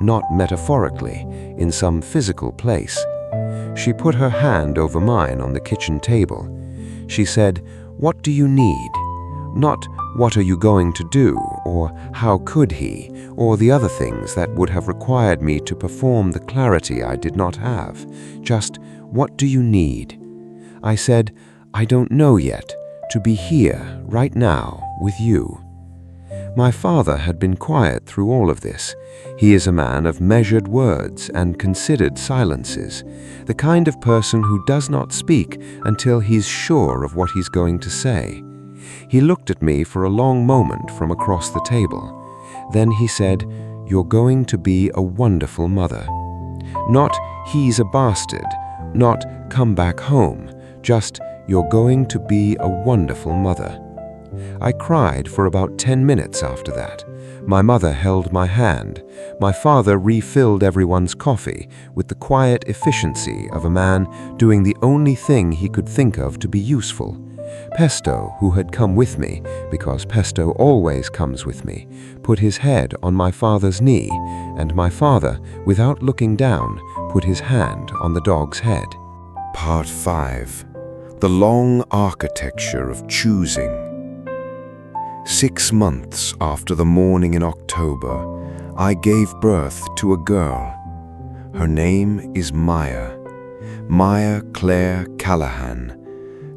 not metaphorically, in some physical place. She put her hand over mine on the kitchen table. She said, "What do you need?" Not, "What are you going to do?" or "How could he?" or the other things that would have required me to perform the clarity I did not have. Just, "What do you need?" I said, "I don't know yet. To be here, right now, with you." My father had been quiet through all of this. He is a man of measured words and considered silences, the kind of person who does not speak until he's sure of what he's going to say. He looked at me for a long moment from across the table. Then he said, "You're going to be a wonderful mother." Not, "He's a bastard," not, "Come back home," just, "You're going to be a wonderful mother." I cried for about 10 minutes after that. My mother held my hand. My father refilled everyone's coffee with the quiet efficiency of a man doing the only thing he could think of to be useful. Pesto, who had come with me, because Pesto always comes with me, put his head on my father's knee, and my father, without looking down, put his hand on the dog's head. Part 5. The long architecture of choosing. 6 months after the morning in October, I gave birth to a girl. Her name is Maya. Maya Claire Callahan.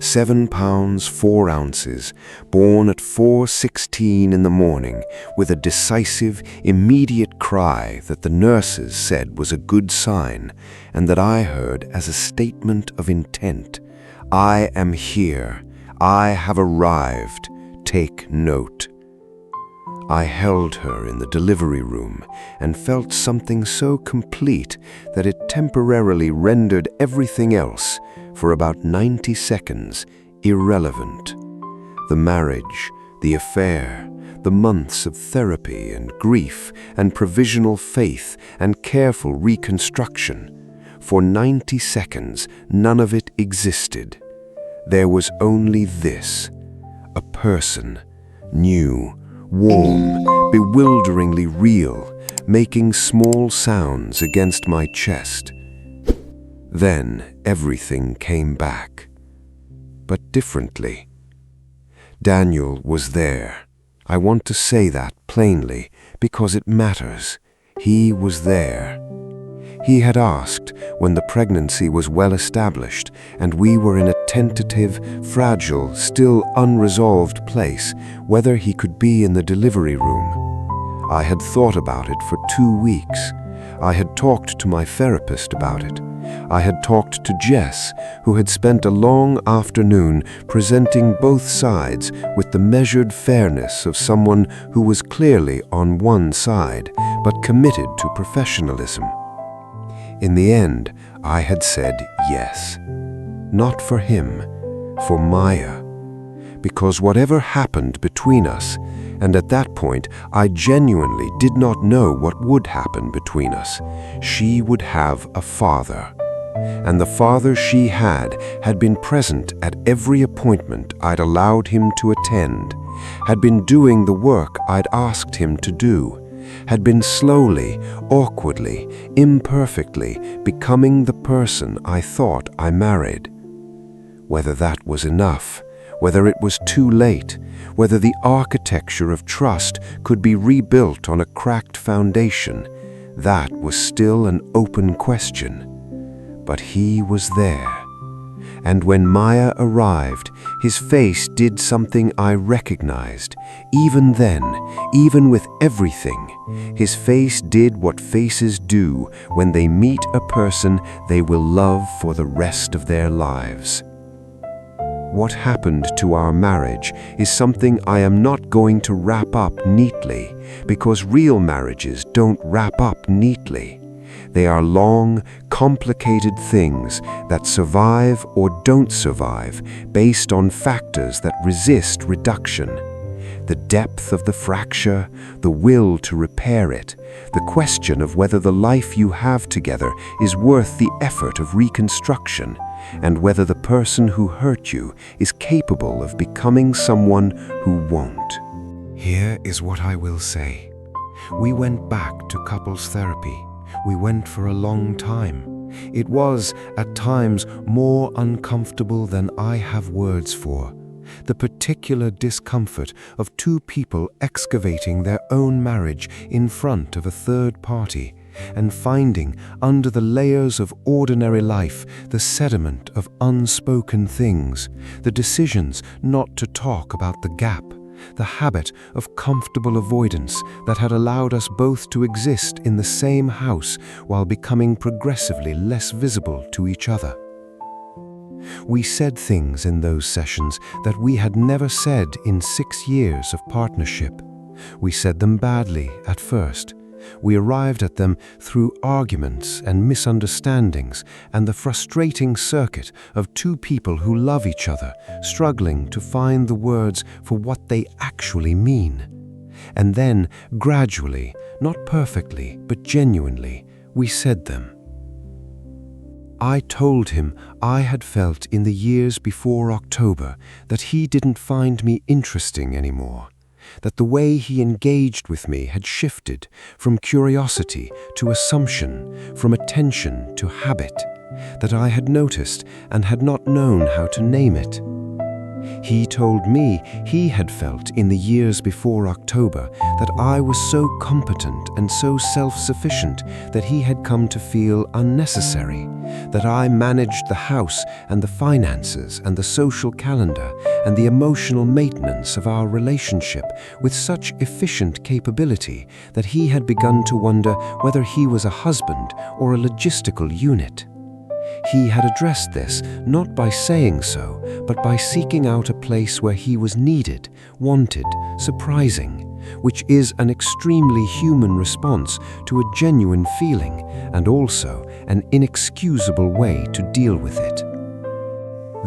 7 pounds 4 ounces, born at 4:16 in the morning with a decisive, immediate cry that the nurses said was a good sign and that I heard as a statement of intent. I am here. I have arrived. Take note. I held her in the delivery room and felt something so complete that it temporarily rendered everything else, for about 90 seconds, irrelevant. The marriage, the affair, the months of therapy and grief and provisional faith and careful reconstruction. For 90 seconds, none of it existed. There was only this, a person, new, warm, bewilderingly real, making small sounds against my chest. Then everything came back, but differently. Daniel was there. I want to say that plainly because it matters. He was there. He had asked when the pregnancy was well established and we were in a tentative, fragile, still unresolved place, whether he could be in the delivery room. I had thought about it for 2 weeks. I had talked to my therapist about it. I had talked to Jess, who had spent a long afternoon presenting both sides with the measured fairness of someone who was clearly on one side, but committed to professionalism. In the end, I had said yes. Not for him, for Maya. Because whatever happened between us, and at that point I genuinely did not know what would happen between us, she would have a father. And the father she had been present at every appointment I'd allowed him to attend, had been doing the work I'd asked him to do, had been slowly, awkwardly, imperfectly becoming the person I thought I married. Whether that was enough, whether it was too late, whether the architecture of trust could be rebuilt on a cracked foundation, that was still an open question. But he was there. And when Maya arrived, his face did something I recognized. Even then, even with everything, his face did what faces do when they meet a person they will love for the rest of their lives. What happened to our marriage is something I am not going to wrap up neatly, because real marriages don't wrap up neatly. They are long, complicated things that survive or don't survive based on factors that resist reduction. The depth of the fracture, the will to repair it, the question of whether the life you have together is worth the effort of reconstruction, and whether the person who hurt you is capable of becoming someone who won't. Here is what I will say. We went back to couples therapy. We went for a long time. It was, at times, more uncomfortable than I have words for. The particular discomfort of two people excavating their own marriage in front of a third party, and finding under the layers of ordinary life the sediment of unspoken things, the decisions not to talk about the gap, the habit of comfortable avoidance that had allowed us both to exist in the same house while becoming progressively less visible to each other. We said things in those sessions that we had never said in 6 years of partnership. We said them badly at first. We arrived at them through arguments and misunderstandings and the frustrating circuit of two people who love each other, struggling to find the words for what they actually mean. And then, gradually, not perfectly, but genuinely, we said them. I told him I had felt in the years before October that he didn't find me interesting anymore, that the way he engaged with me had shifted from curiosity to assumption, from attention to habit, that I had noticed and had not known how to name it. He told me he had felt in the years before October that I was so competent and so self-sufficient that he had come to feel unnecessary, that I managed the house and the finances and the social calendar and the emotional maintenance of our relationship with such efficient capability that he had begun to wonder whether he was a husband or a logistical unit. He had addressed this not by saying so, but by seeking out a place where he was needed, wanted, surprising, which is an extremely human response to a genuine feeling and also an inexcusable way to deal with it.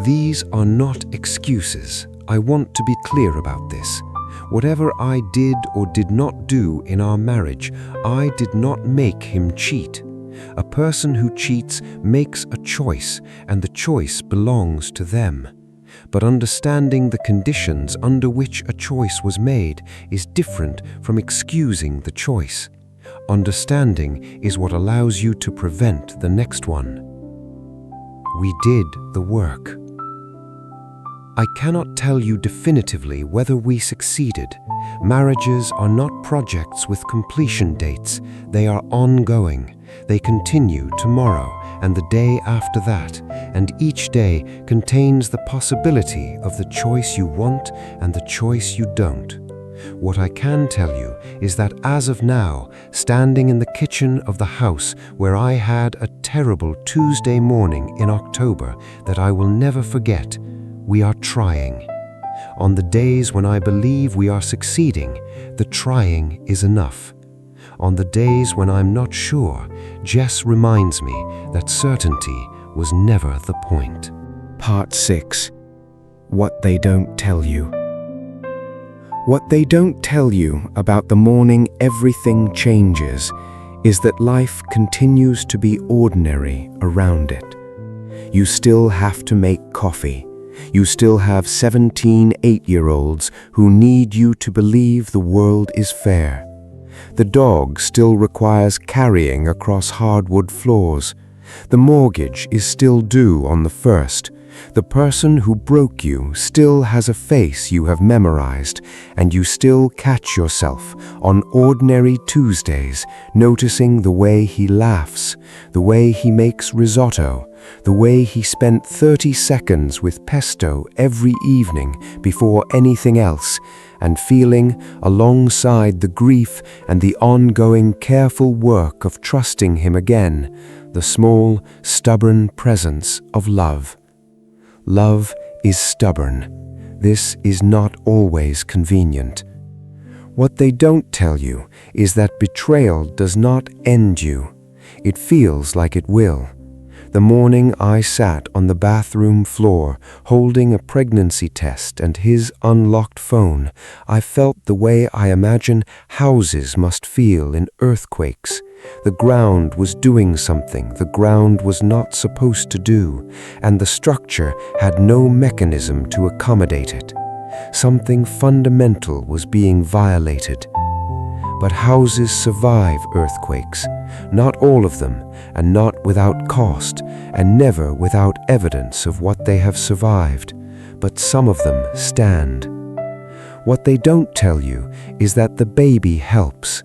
These are not excuses. I want to be clear about this. Whatever I did or did not do in our marriage, I did not make him cheat. A person who cheats makes a choice, and the choice belongs to them. But understanding the conditions under which a choice was made is different from excusing the choice. Understanding is what allows you to prevent the next one. We did the work. I cannot tell you definitively whether we succeeded. Marriages are not projects with completion dates. They are ongoing. They continue tomorrow and the day after that, and each day contains the possibility of the choice you want and the choice you don't. What I can tell you is that as of now, standing in the kitchen of the house where I had a terrible Tuesday morning in October that I will never forget, we are trying. On the days when I believe we are succeeding, the trying is enough. On the days when I'm not sure, Jess reminds me that certainty was never the point. Part 6. What they don't tell you. What they don't tell you about the morning everything changes is that life continues to be ordinary around it. You still have to make coffee. You still have 17 8-year-olds who need you to believe the world is fair. The dog still requires carrying across hardwood floors. The mortgage is still due on the 1st. The person who broke you still has a face you have memorized, and you still catch yourself on ordinary Tuesdays noticing the way he laughs, the way he makes risotto, the way he spent 30 seconds with pesto every evening before anything else, and feeling, alongside the grief and the ongoing careful work of trusting him again, the small, stubborn presence of love. Love is stubborn. This is not always convenient. What they don't tell you is that betrayal does not end you. It feels like it will. The morning I sat on the bathroom floor holding a pregnancy test and his unlocked phone, I felt the way I imagine houses must feel in earthquakes. The ground was doing something the ground was not supposed to do, and the structure had no mechanism to accommodate it. Something fundamental was being violated. But houses survive earthquakes, not all of them, and not without cost, and never without evidence of what they have survived, but some of them stand. What they don't tell you is that the baby helps,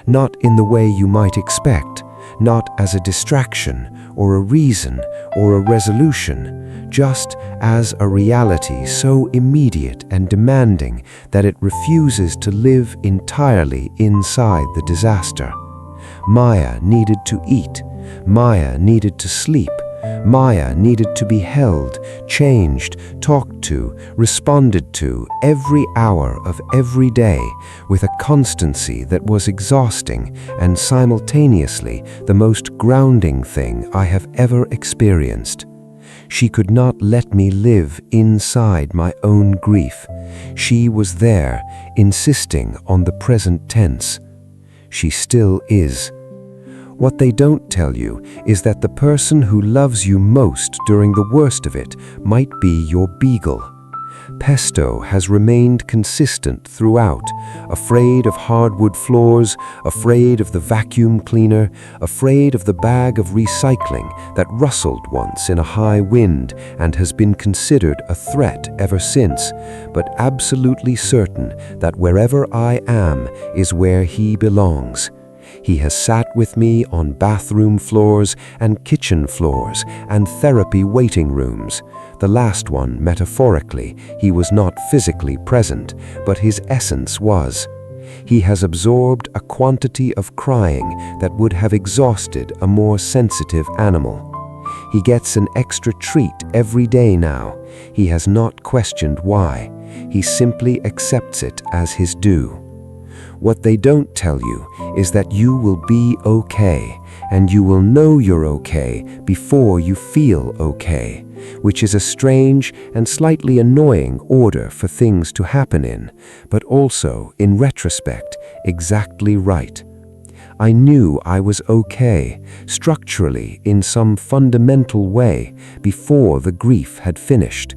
not in the way you might expect, not as a distraction or a reason or a resolution, just as a reality so immediate and demanding that it refuses to live entirely inside the disaster. Maya needed to eat. Maya needed to sleep. Maya needed to be held, changed, talked to, responded to every hour of every day with a constancy that was exhausting and simultaneously the most grounding thing I have ever experienced. She could not let me live inside my own grief. She was there, insisting on the present tense. She still is. What they don't tell you is that the person who loves you most during the worst of it might be your beagle. Pesto has remained consistent throughout, afraid of hardwood floors, afraid of the vacuum cleaner, afraid of the bag of recycling that rustled once in a high wind and has been considered a threat ever since, but absolutely certain that wherever I am is where he belongs. He has sat with me on bathroom floors and kitchen floors and therapy waiting rooms. The last one, metaphorically, he was not physically present, but his essence was. He has absorbed a quantity of crying that would have exhausted a more sensitive animal. He gets an extra treat every day now. He has not questioned why. He simply accepts it as his due. What they don't tell you is that you will be okay, and you will know you're okay before you feel okay, which is a strange and slightly annoying order for things to happen in, but also, in retrospect, exactly right. I knew I was okay, structurally, in some fundamental way, before the grief had finished.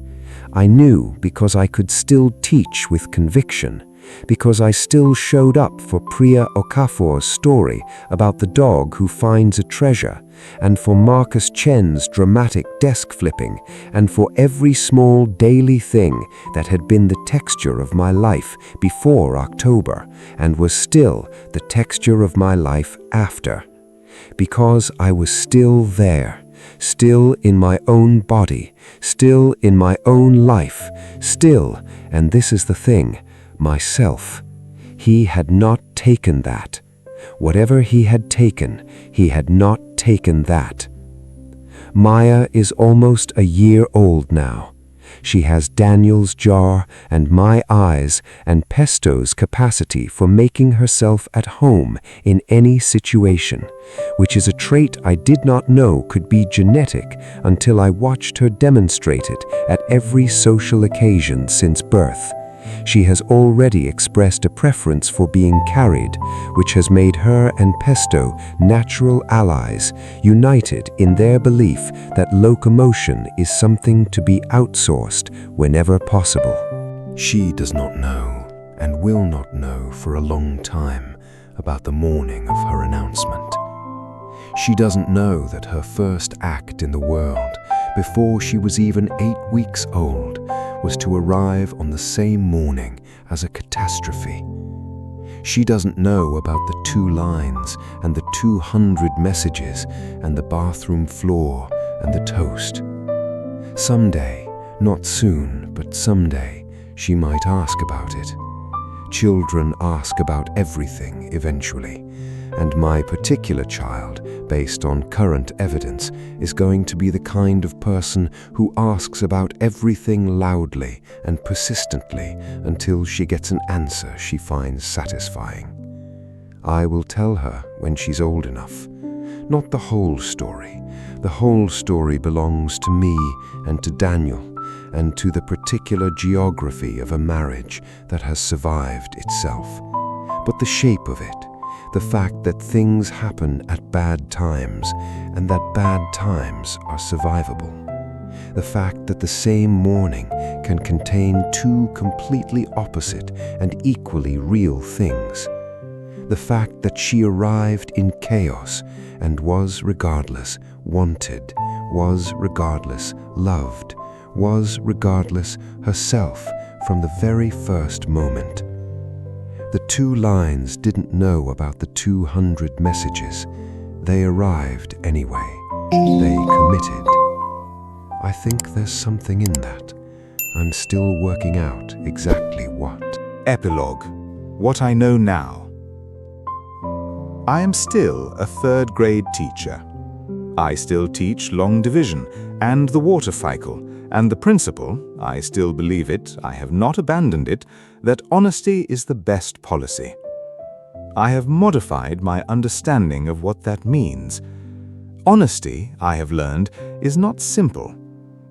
I knew because I could still teach with conviction, because I still showed up for Priya Okafor's story about the dog who finds a treasure, and for Marcus Chen's dramatic desk flipping, and for every small daily thing that had been the texture of my life before October, and was still the texture of my life after. Because I was still there, still in my own body, still in my own life, still, and this is the thing, myself. He had not taken that. Whatever he had not taken that. Maya is almost a year old now. She has Daniel's jar and my eyes and Pesto's capacity for making herself at home in any situation, which is a trait I did not know could be genetic until I watched her demonstrate it at every social occasion since birth. She has already expressed a preference for being carried, which has made her and Pesto natural allies, united in their belief that locomotion is something to be outsourced whenever possible. She does not know, and will not know for a long time, about the morning of her announcement. She doesn't know that her first act in the world, before she was even 8 weeks old, was to arrive on the same morning as a catastrophe. She doesn't know about the 2 lines and the 200 messages and the bathroom floor and the toast. Someday, not soon, but someday, she might ask about it. Children ask about everything eventually, and my particular child, based on current evidence, is going to be the kind of person who asks about everything loudly and persistently until she gets an answer she finds satisfying. I will tell her when she's old enough. Not the whole story. The whole story belongs to me and to Daniel, and to the particular geography of a marriage that has survived itself. But the shape of it, the fact that things happen at bad times and that bad times are survivable. The fact that the same morning can contain 2 completely opposite and equally real things. The fact that she arrived in chaos and was regardless wanted, was regardless loved, was regardless herself from the very first moment. The 2 lines didn't know about the 200 messages. They arrived anyway. They committed. I think there's something in that. I'm still working out exactly what. Epilogue. What I know now. I am still a 3rd grade teacher. I still teach long division and the water cycle, and the principle, I still believe it, I have not abandoned it, that honesty is the best policy. I have modified my understanding of what that means. Honesty, I have learned, is not simple.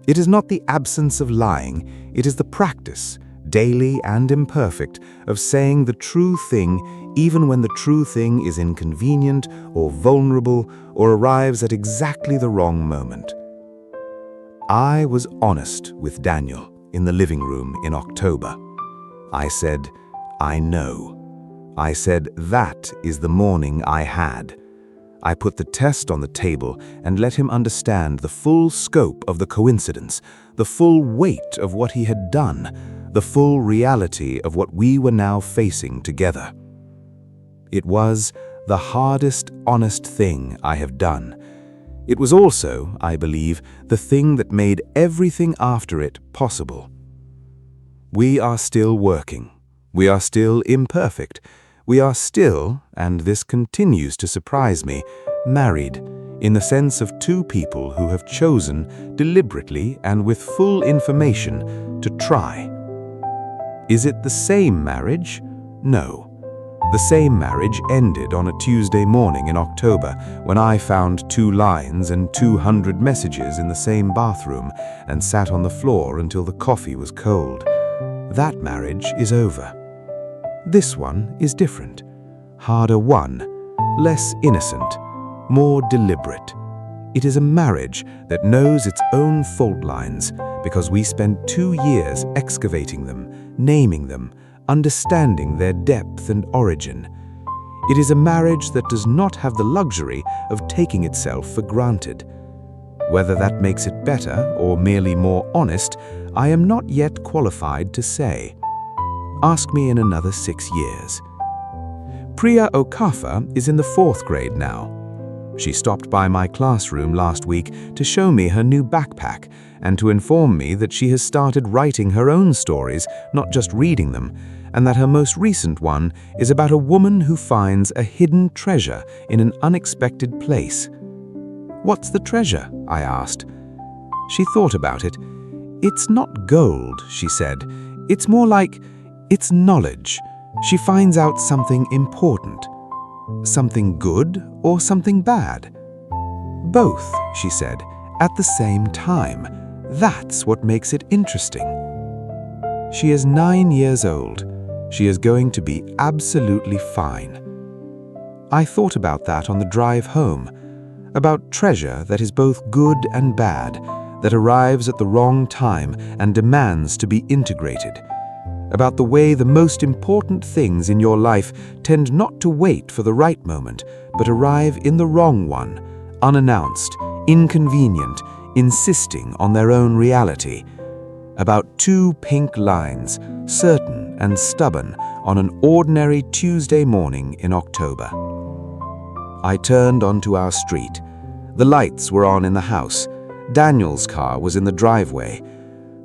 It is not the absence of lying, it is the practice, daily and imperfect, of saying the true thing even when the true thing is inconvenient or vulnerable or arrives at exactly the wrong moment. I was honest with Daniel. in the living room in October. I said, "I know." I said, "That is the morning I had." I put the test on the table and let him understand the full scope of the coincidence, the full weight of what he had done, the full reality of what we were now facing together. It was the hardest, honest thing I have done. It was also, I believe, the thing that made everything after it possible. We are still working. We are still imperfect. We are still, and this continues to surprise me, married, in the sense of two people who have chosen, deliberately and with full information, to try. Is it the same marriage? No. The same marriage ended on a Tuesday morning in October when I found 2 lines and 200 messages in the same bathroom and sat on the floor until the coffee was cold. That marriage is over. This one is different, harder won, less innocent, more deliberate. It is a marriage that knows its own fault lines because we spent 2 years excavating them, naming them, understanding their depth and origin. It is a marriage that does not have the luxury of taking itself for granted. Whether that makes it better or merely more honest, I am not yet qualified to say. Ask me in another 6 years. Priya Okafa is in the 4th grade now. She stopped by my classroom last week to show me her new backpack and to inform me that she has started writing her own stories, not just reading them, and that her most recent one is about a woman who finds a hidden treasure in an unexpected place. "What's the treasure?" I asked. She thought about it. "It's not gold," she said. "It's more like it's knowledge. She finds out something important. Something good or something bad?" "Both," she said, "at the same time. That's what makes it interesting." She is 9 years old. She is going to be absolutely fine. I thought about that on the drive home, about treasure that is both good and bad, that arrives at the wrong time and demands to be integrated, about the way the most important things in your life tend not to wait for the right moment, but arrive in the wrong one, unannounced, inconvenient, insisting on their own reality, about 2 pink lines, certain and stubborn, on an ordinary Tuesday morning in October. I turned onto our street. The lights were on in the house. Daniel's car was in the driveway.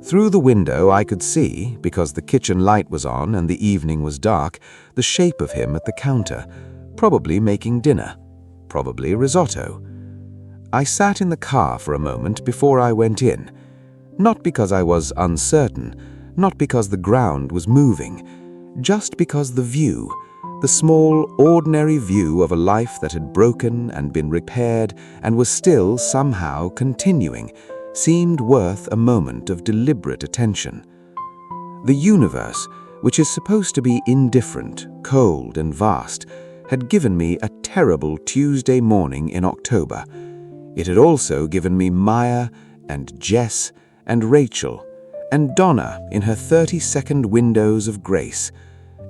Through the window I could see, because the kitchen light was on and the evening was dark, the shape of him at the counter, probably making dinner, probably risotto. I sat in the car for a moment before I went in, not because I was uncertain, not because the ground was moving, just because the view, the small, ordinary view of a life that had broken and been repaired and was still somehow continuing, seemed worth a moment of deliberate attention. The universe, which is supposed to be indifferent, cold, and vast, had given me a terrible Tuesday morning in October. It had also given me Maya and Jess and Rachel and Donna in her 30-second windows of grace,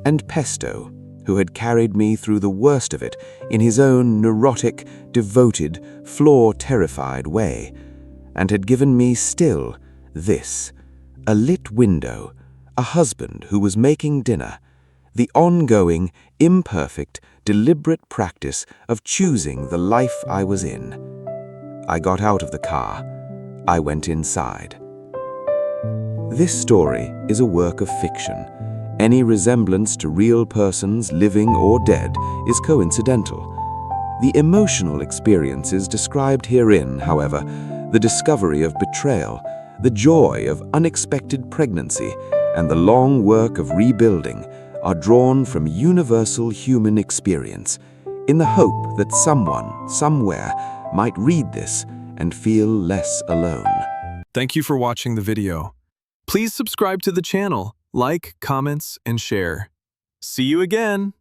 and Pesto, who had carried me through the worst of it in his own neurotic, devoted, floor-terrified way, and had given me still this, a lit window, a husband who was making dinner, the ongoing, imperfect, deliberate practice of choosing the life I was in. I got out of the car. I went inside. This story is a work of fiction. Any resemblance to real persons, living or dead, is coincidental. The emotional experiences described herein, however, the discovery of betrayal, the joy of unexpected pregnancy, and the long work of rebuilding are drawn from universal human experience, in the hope that someone, somewhere, might read this and feel less alone. Thank you for watching the video. Please subscribe to the channel, like, comments, and share. See you again!